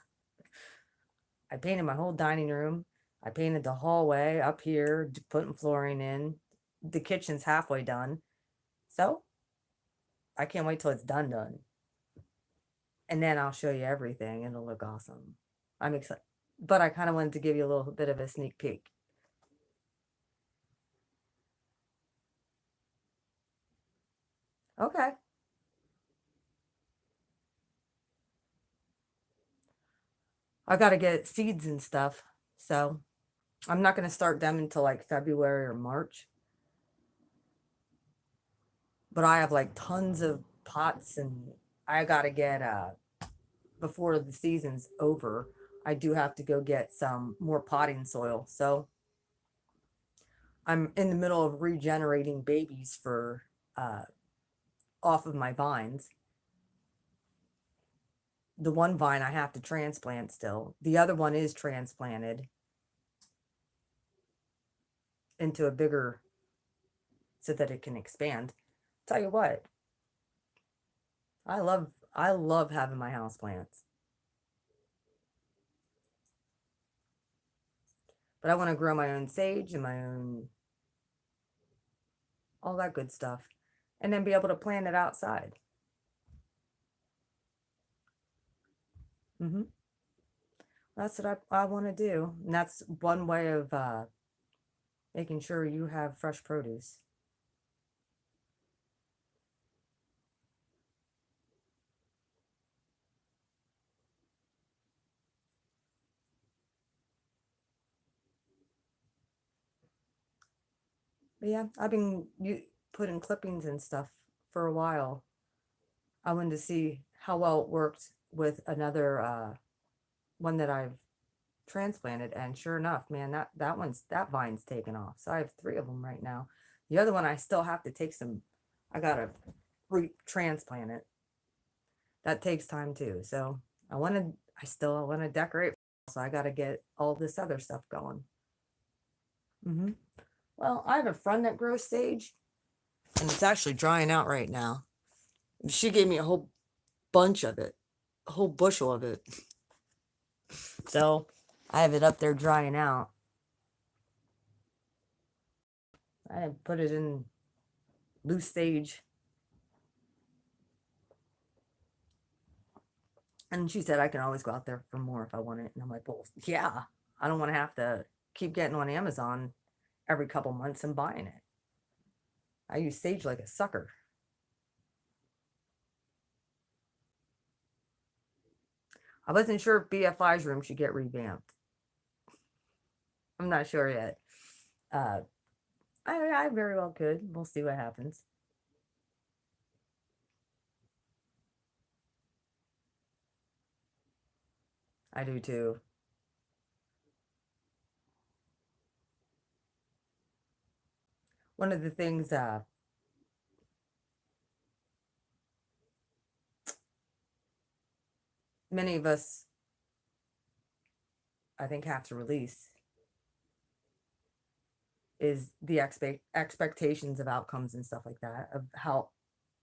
I painted my whole dining room. I painted the hallway up here, putting flooring in. The kitchen's halfway done. So I can't wait till it's done. And then I'll show you everything. It'll look awesome. I'm excited. But I kind of wanted to give you a little bit of a sneak peek. Okay. I got to get seeds and stuff. So I'm not going to start them until like February or March. But I have like tons of pots and I got to get, before the season's over, I do have to go get some more potting soil. So I'm in the middle of regenerating babies for uh, off of my vines. The one vine I have to transplant still. The other one is transplanted into a bigger so that it can expand. Tell you what, I love having my house plants. But I want to grow my own sage and my own all that good stuff and then be able to plant it outside. Hmm. That's what I want to do. And that's one way of making sure you have fresh produce. But yeah, I've been putting clippings and stuff for a while. I wanted to see how well it worked with another one that I've transplanted, and sure enough, man, that vine's taken off. So I have three of them right now. The other one I still have to take some. I gotta transplant it. That takes time too. So I still want to decorate. So I gotta get all this other stuff going. Hmm. Well, I have a friend that grows sage, and it's actually drying out right now. She gave me a whole bunch of it, a whole bushel of it. So I have it up there drying out. I put it in loose sage. And she said I can always go out there for more if I want it. And I'm like, well, yeah, I don't want to have to keep getting on Amazon every couple months and buying it. I use sage like a sucker. I wasn't sure if BFI's room should get revamped. I'm not sure yet. Uh, I very well could. We'll see what happens. I do too. One of the things many of us, I think, have to release is the expectations of outcomes and stuff like that, of how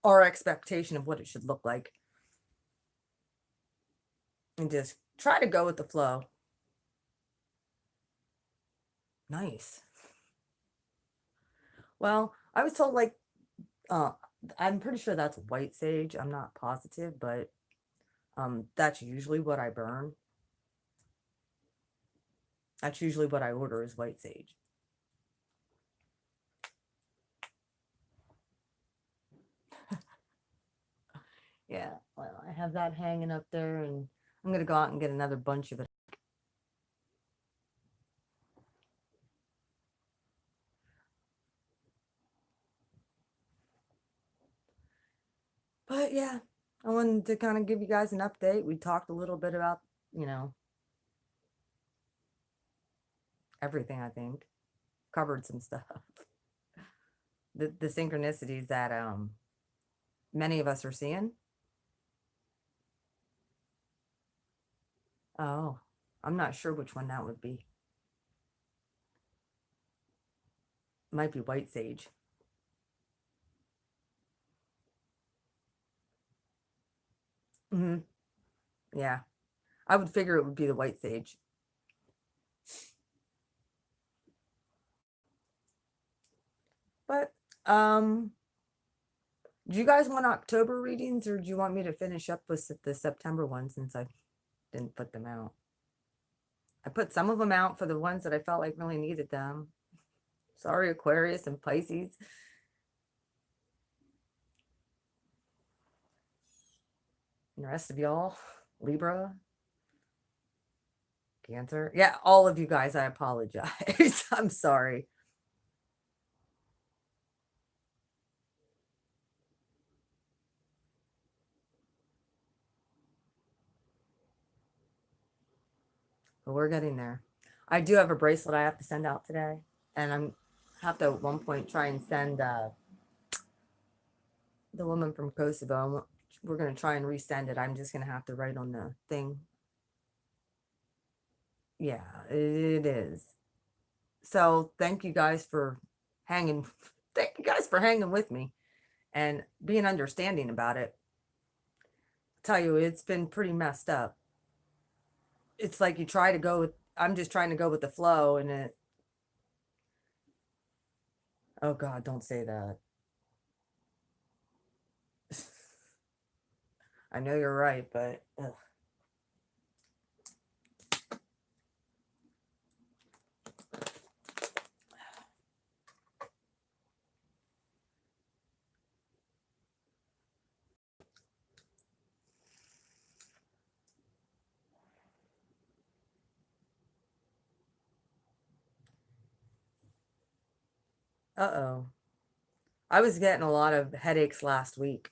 our expectation of what it should look like, and just try to go with the flow. Nice. Well, I was told like uh I'm pretty sure that's white sage. I'm not positive, but that's usually what I burn. That's usually what I order is white sage. Yeah, well, I have that hanging up there and I'm gonna go out and get another bunch of it. But yeah, I wanted to kind of give you guys an update. We talked a little bit about, you know, everything, I think. Covered some stuff. The synchronicities that many of us are seeing. Oh, I'm not sure which one that would be. Might be white sage. Hmm. Yeah, I would figure it would be the white sage. But do you guys want October readings or do you want me to finish up with the September ones since I didn't put them out? I put some of them out for the ones that I felt like really needed them. Sorry, Aquarius and Pisces. And the rest of y'all, Libra, Cancer. Yeah, all of you guys, I apologize. I'm sorry. But we're getting there. I do have a bracelet I have to send out today, and have to at one point try and send the woman from Kosovo. We're gonna try and resend it. I'm just gonna have to write on the thing. Yeah, it is. So thank you guys for hanging. Thank you guys for hanging with me and being understanding about it. Tell you, it's been pretty messed up. It's like you try to go with. I'm just trying to go with the flow, and it. Oh God, don't say that. I know you're right, but ugh. Uh-oh. I was getting a lot of headaches last week.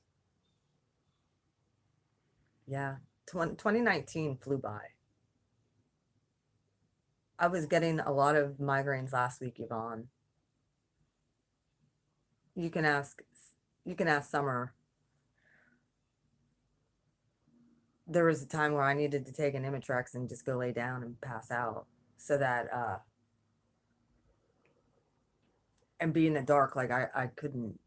Yeah. 2019 flew by. I was getting a lot of migraines last week, Yvonne. You can ask you can ask Summer. There was a time where I needed to take an Imitrex and just go lay down and pass out so that and be in the dark like I couldn't.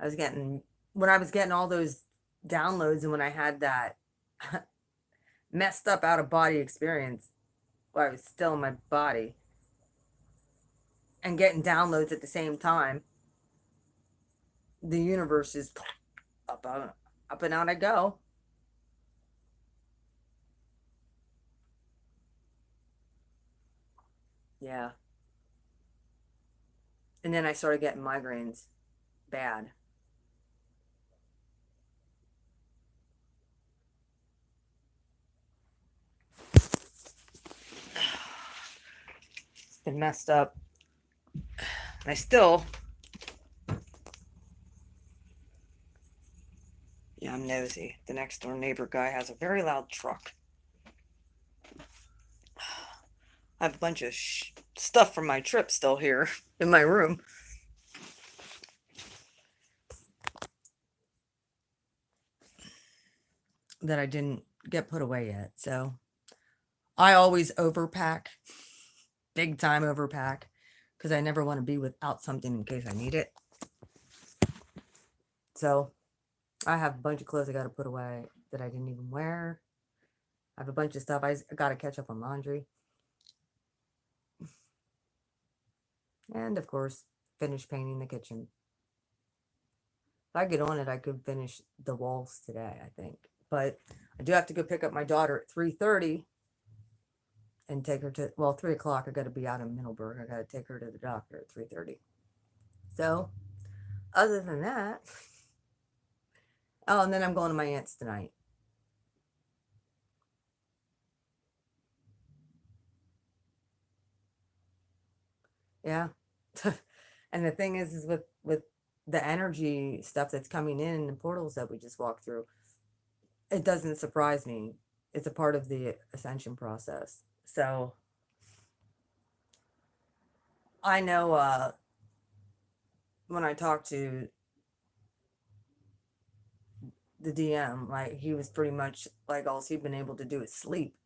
I was getting when I was getting all those downloads and when I had that messed up out of body experience where I was still in my body and getting downloads at the same time, the universe is up, up and out I go. Yeah. And then I started getting migraines bad. It's been messed up. And I still, yeah, I'm nosy. The next door neighbor guy has a very loud truck. I have a bunch of stuff from my trip still here in my room that I didn't get put away yet. So I always overpack, big time overpack, because I never want to be without something in case I need it. So I have a bunch of clothes I got to put away that I didn't even wear. I have a bunch of stuff I got to catch up on laundry. And of course, finish painting the kitchen. If I get on it, I could finish the walls today, I think. But I do have to go pick up my daughter at 3:30 and take her to, well, 3 o'clock. I got to be out in Middleburg. I got to take her to the doctor at 3:30. So other than that, oh, and then I'm going to my aunt's tonight. Yeah. And the thing is with the energy stuff that's coming in the portals that we just walked through, it doesn't surprise me. It's a part of the ascension process. So I know when I talked to the DM, like he was pretty much like all he'd been able to do is sleep.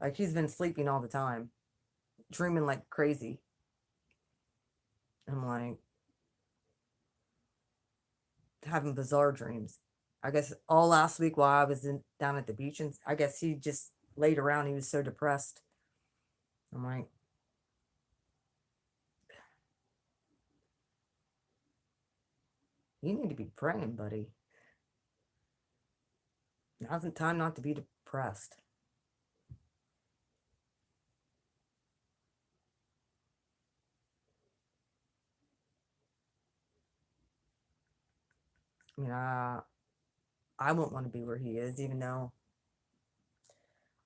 Like he's been sleeping all the time, dreaming like crazy. I'm like having bizarre dreams. I guess all last week while I was down at the beach, and I guess he just laid around. He was so depressed. I'm like, you need to be praying, buddy. Now's the time not to be depressed. I mean, I wouldn't want to be where he is, even though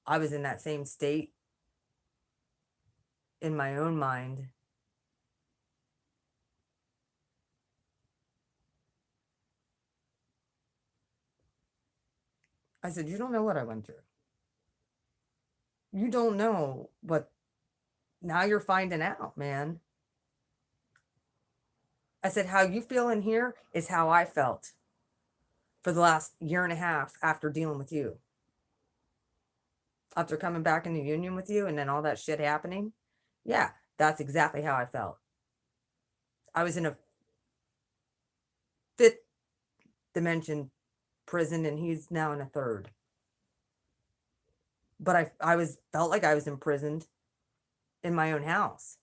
I was in that same state in my own mind. I said, you don't know what I went through. You don't know what Now you're finding out, man. I said, how you feel in here is how I felt for the last year and a half after dealing with you. After coming back into union with you and then all that shit happening. Yeah, that's exactly how I felt. I was in a fifth dimension prison and he's now in a third. But I was felt like I was imprisoned in my own house.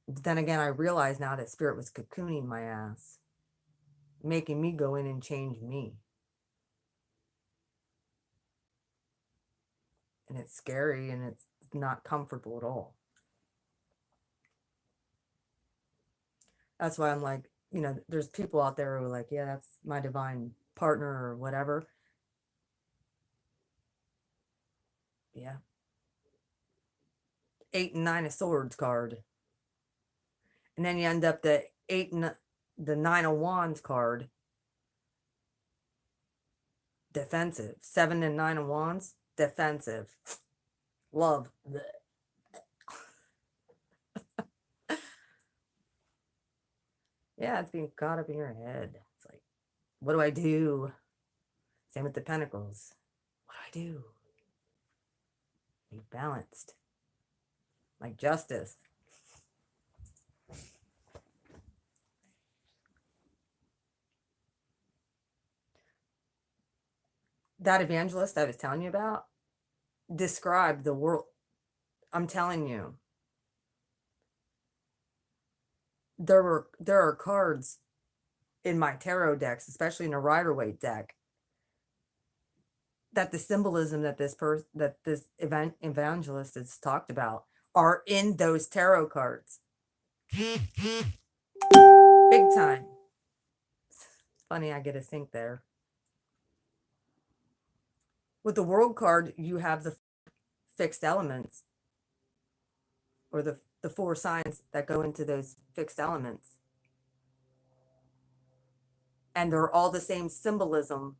But then again, I realized now that spirit was cocooning my ass, making me go in and change me. And it's scary and it's not comfortable at all. That's why I'm like, you know, there's people out there who are like, yeah, that's my divine partner or whatever. Yeah. 8 and 9 of swords card. And then you end up the 8 and the 9 of wands card. Defensive. 7 and 9 of wands. Defensive. Love. Yeah, it's being caught up in your head. It's like, what do I do? Same with the pentacles. What do I do? Be balanced. Like justice. That evangelist I was telling you about described the world. I'm telling you, there are cards in my tarot decks, especially in a Rider-Waite deck, that the symbolism that this evangelist has talked about are in those tarot cards. Big time. It's funny, I get a sync there. With the world card, you have the fixed elements, or the 4 signs that go into those fixed elements. And they're all the same symbolism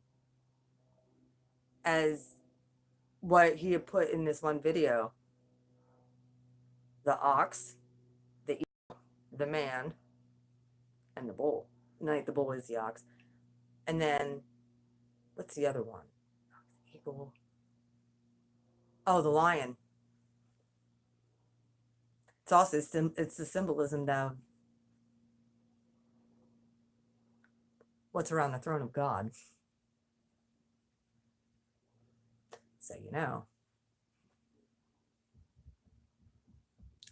as what he had put in this one video. The ox, the eagle, the man, and the bull. No, the bull is the ox. And then, what's the other one? Eagle. Oh, the lion. It's also it's the symbolism of what's around the throne of God. So you know.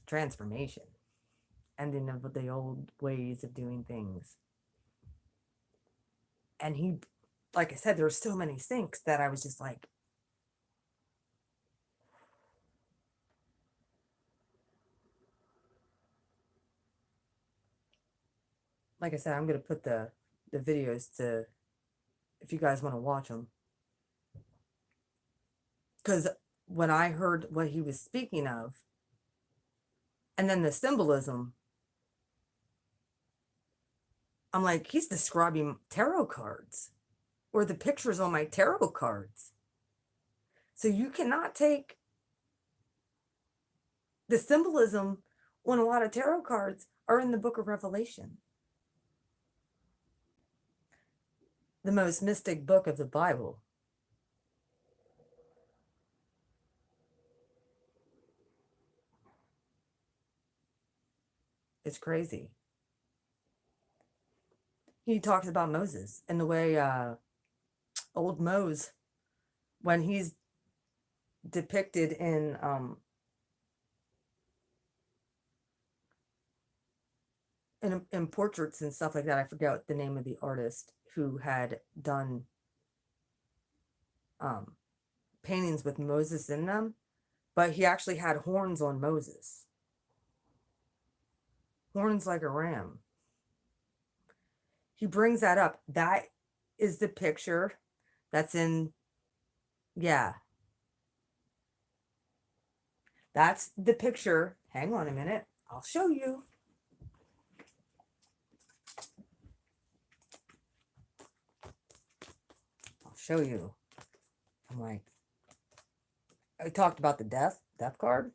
Transformation. Ending of the old ways of doing things. And he, like I said, there were so many syncs that I was just like, I said, I'm going to put the videos to, if you guys want to watch them. Because when I heard what he was speaking of, and then the symbolism, I'm like, he's describing tarot cards or the pictures on my tarot cards. So you cannot take the symbolism on a lot of tarot cards are in the book of Revelation. The most mystic book of the Bible. It's crazy. He talks about Moses and the way old Moses, when he's depicted in portraits and stuff like that. I forget the name of the artist who had done paintings with Moses in them, but he actually had horns on Moses. Horns like a ram. He brings that up. That is the picture that's in, yeah. That's the picture. Hang on a minute. I'll show you. I'll show you. I'm like, I talked about the death card.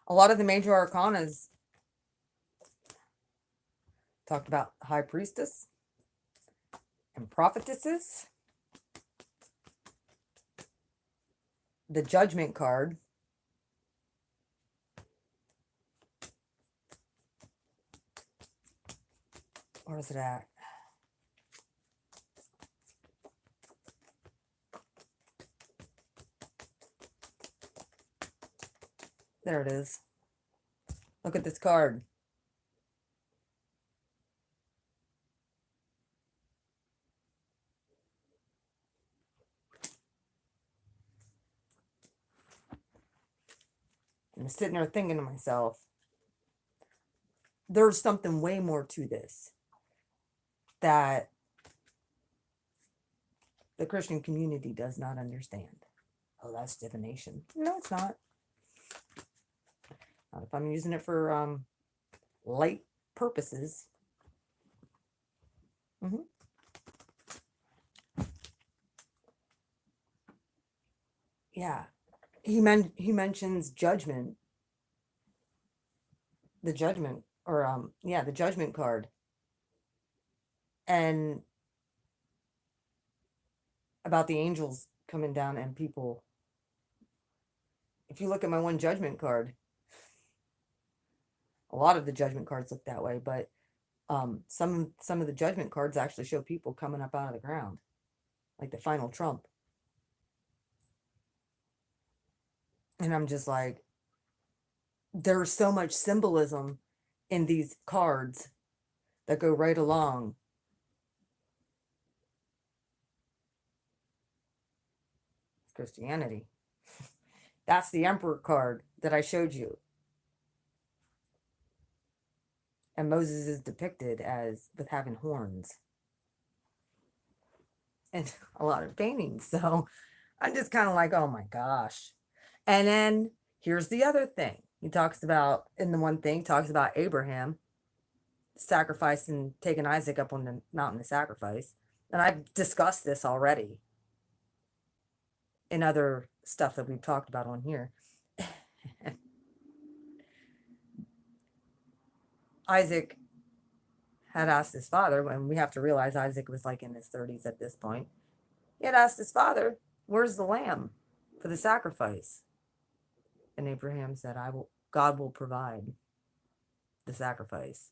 A lot of the major arcanas talked about high priestess and prophetesses. The judgment card. Where is it at? There it is. Look at this card. I'm sitting there thinking to myself, there's something way more to this that the Christian community does not understand. Oh, that's divination. No, it's not. Not if I'm using it for light purposes. Yeah. He mentions judgment. The judgment, or the judgment card. And about the angels coming down and people. If you look at my one judgment card, a lot of the judgment cards look that way, but some of the judgment cards actually show people coming up out of the ground, like the final trump. And I'm just like, there's so much symbolism in these cards that go right along. Christianity. That's the Emperor card that I showed you. And Moses is depicted as with having horns. And a lot of paintings. So I'm just kind of like, oh my gosh. And then here's the other thing. He talks about, in the one thing, talks about Abraham sacrificing, taking Isaac up on the mountain to sacrifice. And I've discussed this already in other stuff that we've talked about on here. Isaac had asked his father, and we have to realize Isaac was like in his 30s at this point. He had asked his father, where's the lamb for the sacrifice? And Abraham said, God will provide the sacrifice.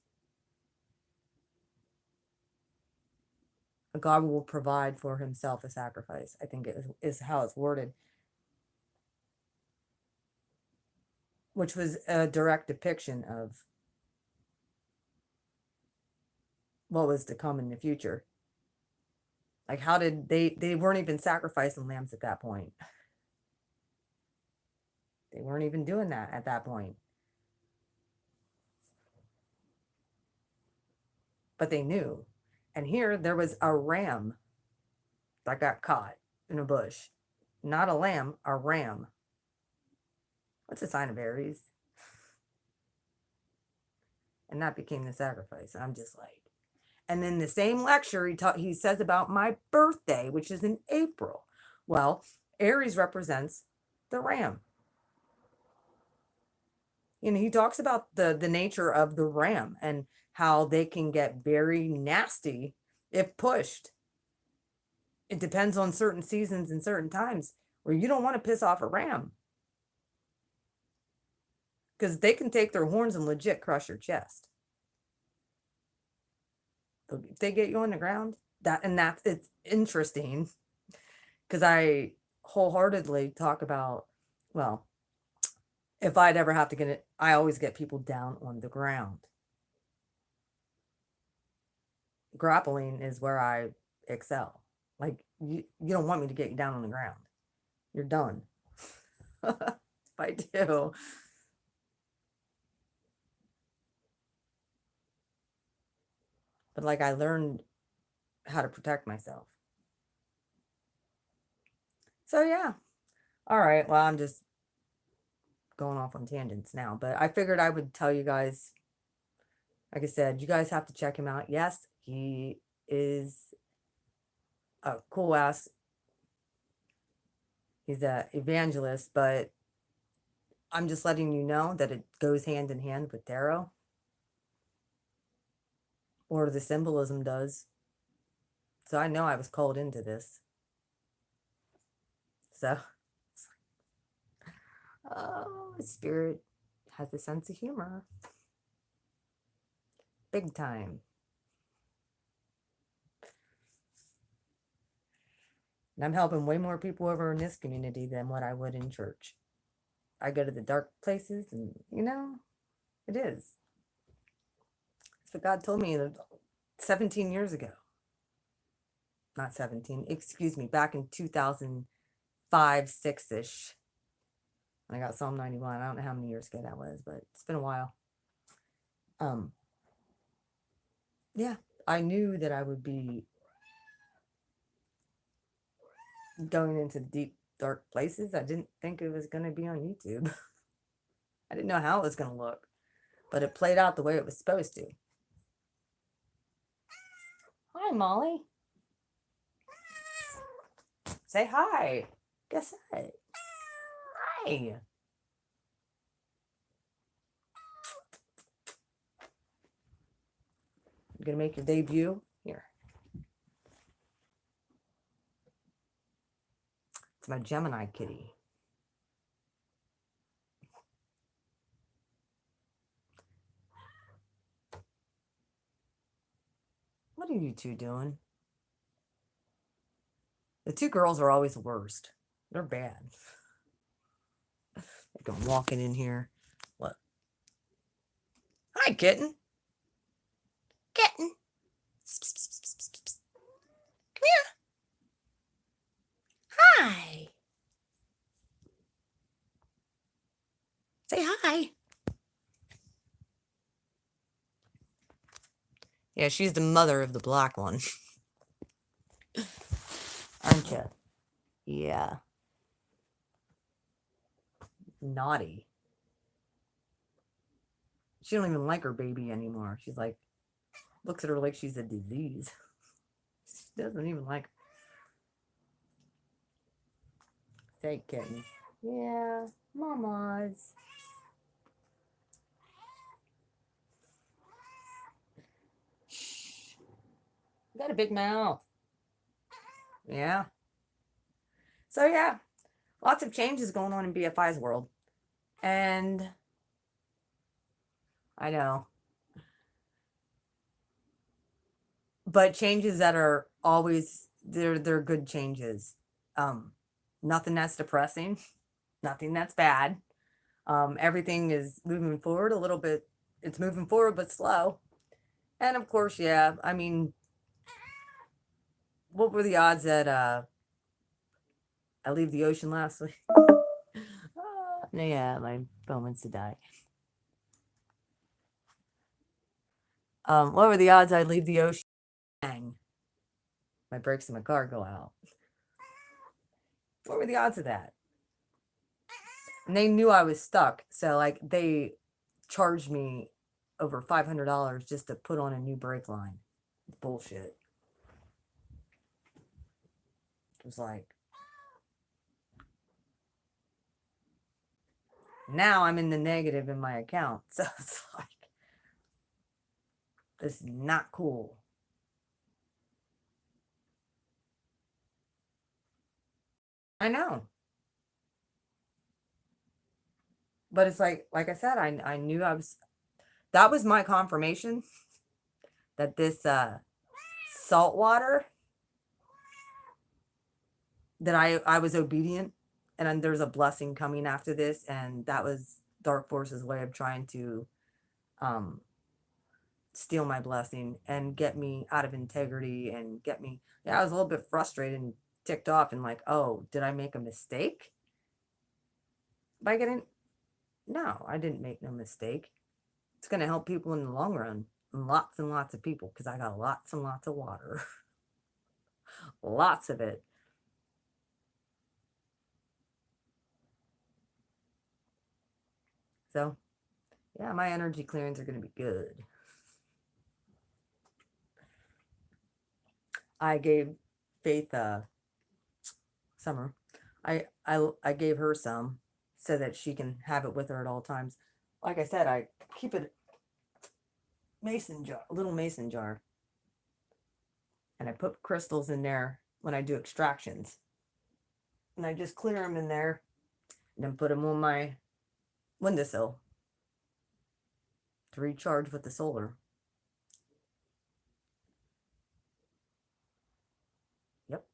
God will provide for himself a sacrifice. I think is how it's worded. Which was a direct depiction of what was to come in the future. Like, how did they weren't even sacrificing lambs at that point. They weren't even doing that at that point. But they knew. And here there was a ram that got caught in a bush. Not a lamb, a ram. What's the sign of Aries? And that became the sacrifice. I'm just like, and then the same lecture he says about my birthday, which is in April. Well, Aries represents the ram. You know, he talks about the nature of the ram and how they can get very nasty if pushed. It depends on certain seasons and certain times where you don't want to piss off a ram, because they can take their horns and legit crush your chest. If they get you on the ground, it's interesting, because I wholeheartedly talk about, well, if I'd ever have to get it, I always get people down on the ground. Grappling is where I excel. Like, you don't want me to get you down on the ground. You're done. If I do. But like, I learned how to protect myself. So yeah. All right. Well, I'm just going off on tangents now, but I figured I would tell you guys, like I said, you guys have to check him out. Yes, he is a cool ass He's a evangelist, but I'm just letting you know that it goes hand in hand with tarot, or the symbolism does. So I know I was called into this. So, oh, spirit has a sense of humor. Big time. And I'm helping way more people over in this community than what I would in church. I go to the dark places, and it is. That's what God told me 17 years ago. Not 17, excuse me, back in 2005, 6 ish. I got Psalm 91. I don't know how many years ago that was, but it's been a while. Yeah, I knew that I would be going into deep, dark places. I didn't think it was going to be on YouTube. I didn't know how it was going to look, but it played out the way it was supposed to. Hi, Molly. Say hi. Guess what? Hi. You're going to make your debut? Here. It's my Gemini kitty. What are you two doing? The two girls are always the worst. They're bad. They come walking in here. What? Hi, kitten. Kitten. Come here. Hi. Say hi. Yeah, she's the mother of the black one. Aren't you? Yeah. Naughty. She don't even like her baby anymore. She's like, looks at her like she's a disease. She doesn't even like her. Say, kitten. Yeah, mama's. Shh. You got a big mouth. Yeah. So yeah, lots of changes going on in BFI's world. And I know. But changes that are always they're good changes. Um Nothing that's depressing, nothing that's bad. Everything is moving forward a little bit. It's moving forward but slow. And of course, yeah, I mean, what were the odds that I leave the ocean last week? Yeah, my phone wants to die. What were the odds I'd leave the ocean? Bang. My brakes in my car go out. What were the odds of that? And they knew I was stuck, so like they charged me over $500 just to put on a new brake line. Bullshit. It was like, now I'm in the negative in my account. So it's like, this is not cool. I know. But it's like I said, I knew I was, that was my confirmation that this salt water, that I was obedient, and then there's a blessing coming after this, and that was Dark Force's way of trying to um steal my blessing and get me out of integrity and get me, yeah, I was a little bit frustrated and ticked off and like, oh, did I make a mistake by getting, no, I didn't make no mistake. It's going to help people in the long run, and lots of people, because I got lots and lots of water. Lots of it. So yeah, my energy clearings are going to be good. I gave Faith Summer, I gave her some so that she can have it with her at all times. Like I said, I keep it mason jar, a little mason jar, and I put crystals in there when I do extractions, and I just clear them in there, and then put them on my windowsill to recharge with the solar. Yep.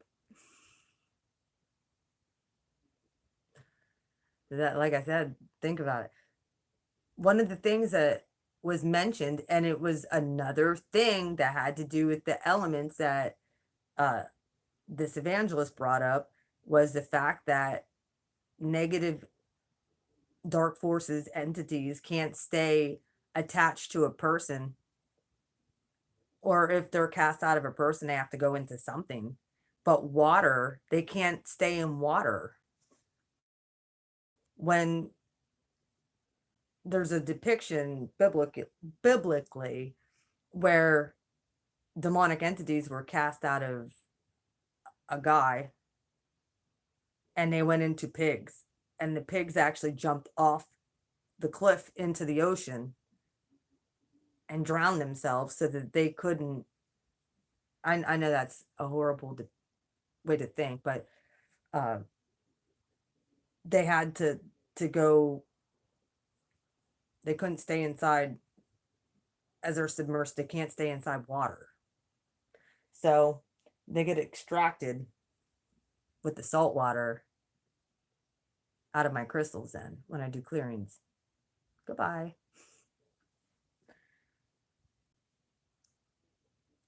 That, like I said, think about it. One of the things that was mentioned, and it was another thing that had to do with the elements that uh, this evangelist brought up, was the fact that negative dark forces, entities can't stay attached to a person, or if they're cast out of a person, they have to go into something. But water, they can't stay in water. When there's a depiction biblically where demonic entities were cast out of a guy and they went into pigs, and the pigs actually jumped off the cliff into the ocean and drowned themselves so that they couldn't. I know that's a horrible way to think, but uh, they had to go. They couldn't stay inside as they're submersed. They can't stay inside water, so they get extracted with the salt water out of my crystals. Then when I do clearings, goodbye.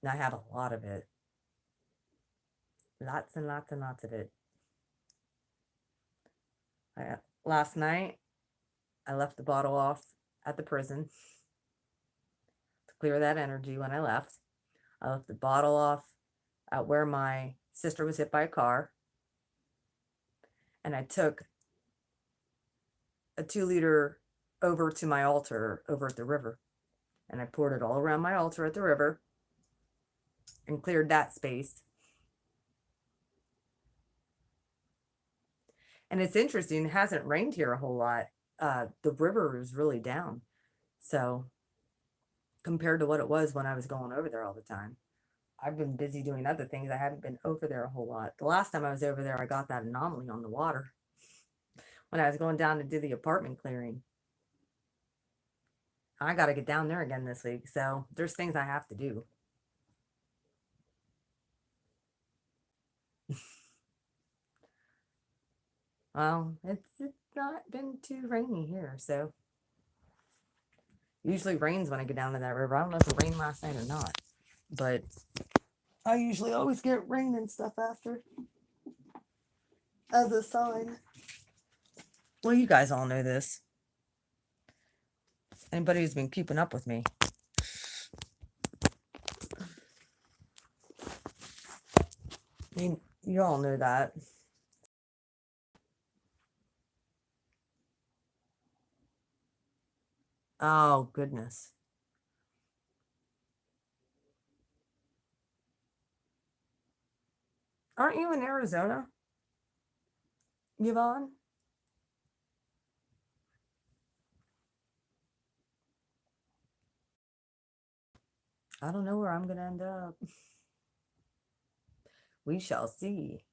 And I have a lot of it, lots and lots and lots of it. Last night I left the bottle off at the prison to clear that energy. When I left the bottle off at where my sister was hit by a car, and I took a 2 liter over to my altar over at the river, and I poured it all around my altar at the river and cleared that space. And it's interesting, it hasn't rained here a whole lot. The river is really down, so compared to what it was when I was going over there all the time. I've been busy doing other things. I haven't been over there a whole lot. The last time I was over there, I got that anomaly on the water when I was going down to do the apartment clearing. I got to get down there again this week, so there's things I have to do. Well, it's not been too rainy here, so usually rains when I get down to that river. I don't know if it rained last night or not, but I usually always get rain and stuff after as a sign. Well, you guys all know this. Anybody who's been keeping up with me. You all know that. Oh, goodness. Aren't you in Arizona, Yvonne? I don't know where I'm going to end up. We shall see.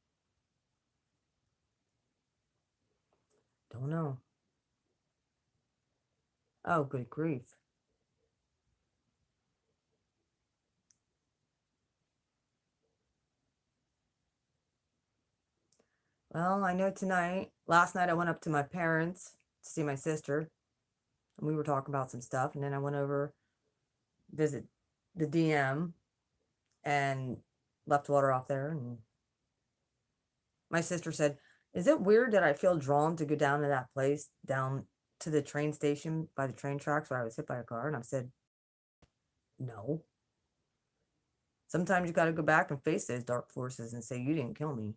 Don't know. Oh, good grief. Well, I know last night I went up to my parents to see my sister, and we were talking about some stuff, and then I went over visit the DM and left water off there, and my sister said, "Is it weird that I feel drawn to go down to that place, down to the train station by the train tracks where I was hit by a car?" And I said, "No. Sometimes you got to go back and face those dark forces and say, you didn't kill me.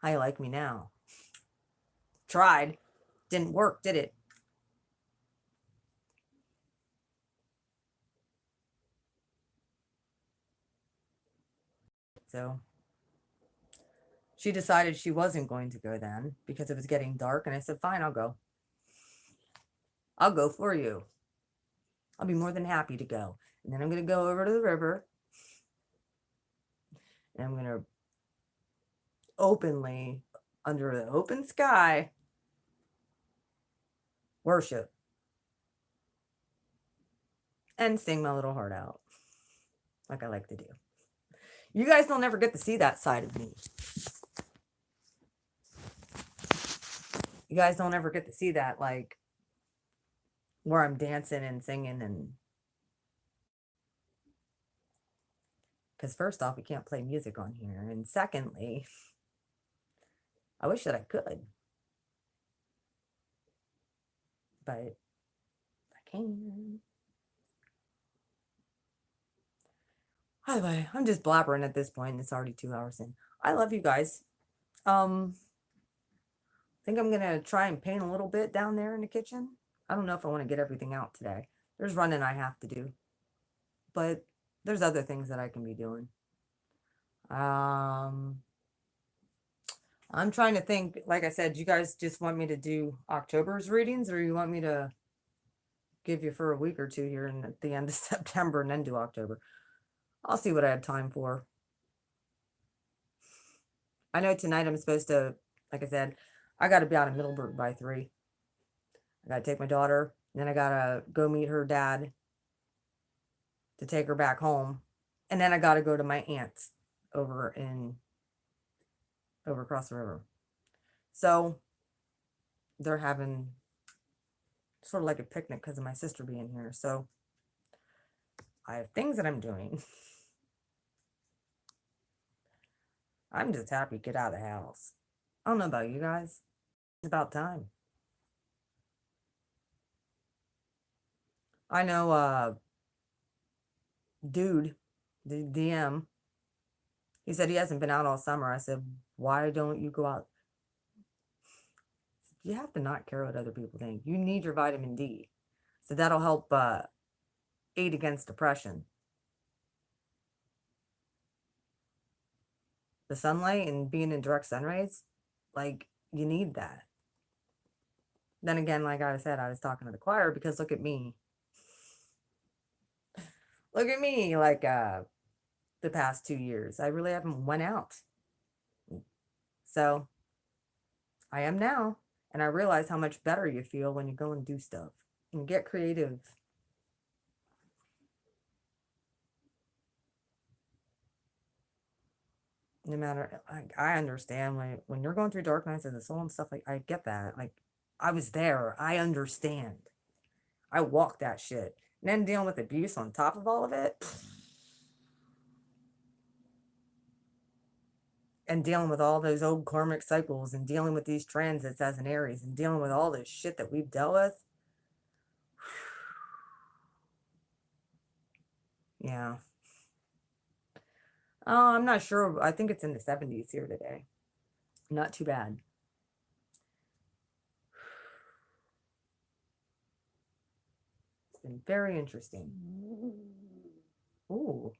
How you like me now? Tried. Didn't work, did it?" So She decided she wasn't going to go then because it was getting dark. And I said, fine, I'll go. I'll go for you. I'll be more than happy to go. And then I'm going to go over to the river and I'm going to openly, under the open sky, worship and sing my little heart out like I like to do. You guys don't ever get to see that side of me. You guys don't ever get to see that, like, where I'm dancing and singing. And because first off, we can't play music on here. And secondly, I wish that I could. But I can. Anyway, I'm just blabbering at this point. It's already 2 hours in. I love you guys. I think I'm gonna try and paint a little bit down there in the kitchen. I don't know if I want to get everything out today. There's running I have to do, but there's other things that I can be doing. I'm trying to think. Like I said, you guys just want me to do October's readings, or you want me to give you for a week or two here and at the end of September and then do October? I'll see what I have time for. I know tonight I'm supposed to, like I said, I got to be out in Middleburg by 3. I got to take my daughter, and then I got to go meet her dad to take her back home. And then I got to go to my aunt's over across the river. So they're having sort of like a picnic because of my sister being here. So I have things that I'm doing. I'm just happy to get out of the house. I don't know about you guys. It's about time. I know dude, the DM, he said he hasn't been out all summer. I said, why don't you go out? You have to not care what other people think. You need your vitamin D. So that'll help aid against depression. The sunlight and being in direct sun rays, like, you need that. Then again, like I said, I was talking to the choir because look at me. Look at me, like the past 2 years. I really haven't went out. So I am now. And I realize how much better you feel when you go and do stuff and get creative. No matter, I understand when you're going through dark nights of the soul and stuff, like, I get that. Like, I was there. I understand. I walked that shit. And then dealing with abuse on top of all of it. And dealing with all those old karmic cycles and dealing with these transits as an Aries and dealing with all this shit that we've dealt with. Yeah. Oh, I'm not sure. I think it's in the 70s here today. Not too bad. It's been very interesting. Ooh,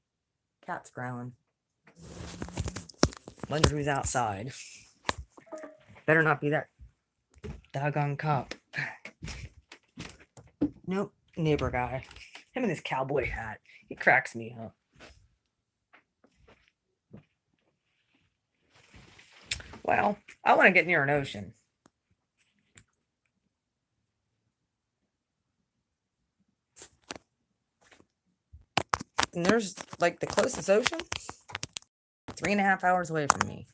cat's growling. Wonder who's outside. Better not be that doggone cop. Nope, neighbor guy. Him in his cowboy hat. He cracks me up. Well, I want to get near an ocean. And there's like the closest ocean 3.5 hours away from me.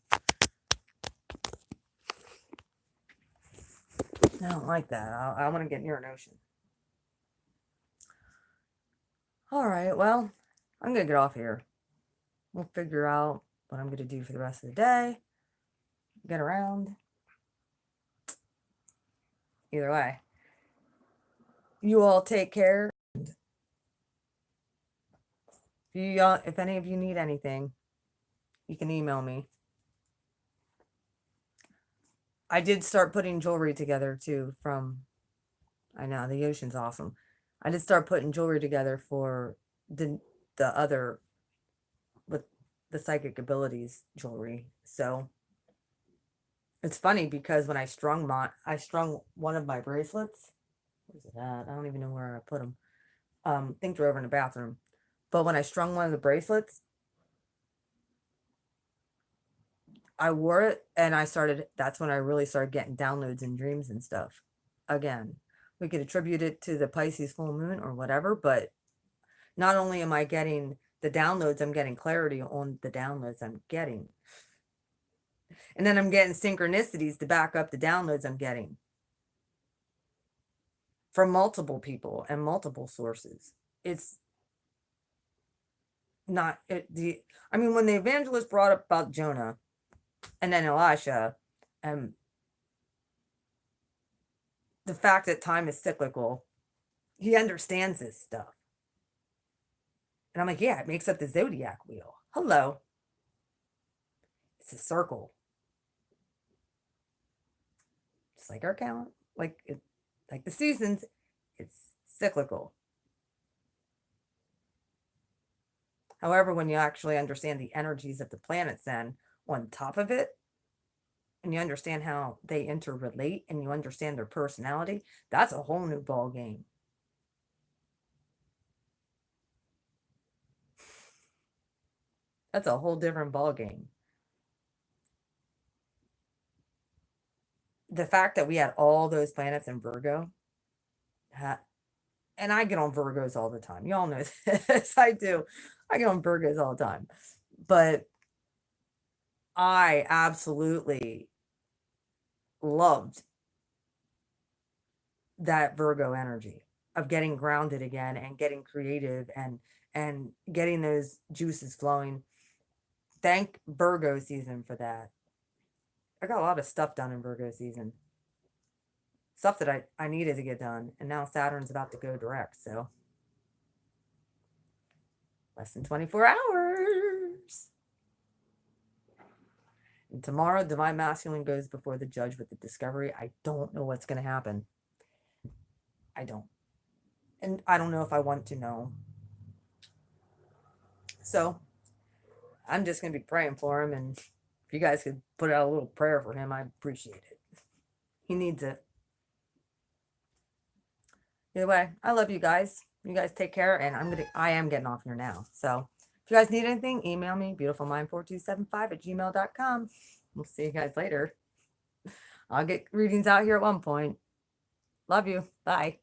I don't like that. I want to get near an ocean. All right, well, I'm going to get off here. We'll figure out what I'm going to do for the rest of the day. Get around. Either way. You all take care. If any of you need anything, you can email me. I did start putting jewelry together too I know, the ocean's awesome. I did start putting jewelry together for the other, with the psychic abilities jewelry. So It's funny because when I strung one of my bracelets. Where's it at? I don't even know where I put them. I think they're over in the bathroom. But when I strung one of the bracelets, I wore it and that's when I really started getting downloads and dreams and stuff. Again, we could attribute it to the Pisces full moon or whatever, but not only am I getting the downloads, I'm getting clarity on the downloads I'm getting. And then I'm getting synchronicities to back up the downloads I'm getting from multiple people and multiple sources. It's not I mean, when the evangelist brought up about Jonah and then Elisha, and the fact that time is cyclical, he understands this stuff. And I'm like, yeah, it makes up the zodiac wheel. Hello. It's a circle. Just like our count, like the seasons, it's cyclical. However, when you actually understand the energies of the planets then on top of it, and you understand how they interrelate and you understand their personality, that's a whole new ball game. That's a whole different ball game. The fact that we had all those planets in Virgo, and I get on Virgos all the time. Y'all know this. I do. I get on Virgos all the time. But I absolutely loved that Virgo energy of getting grounded again and getting creative and getting those juices flowing. Thank Virgo season for that. I got a lot of stuff done in Virgo season. Stuff that I needed to get done. And now Saturn's about to go direct. So less than 24 hours. And tomorrow, Divine Masculine goes before the judge with the discovery. I don't know what's going to happen. I don't. And I don't know if I want to know. So I'm just going to be praying for him. And if you guys could put out a little prayer for him, I'd appreciate it. He needs it. Either way, I love you guys. You guys take care. And I am getting off here now. So if you guys need anything, email me, beautifulmind4275@gmail.com. We'll see you guys later. I'll get readings out here at one point. Love you. Bye.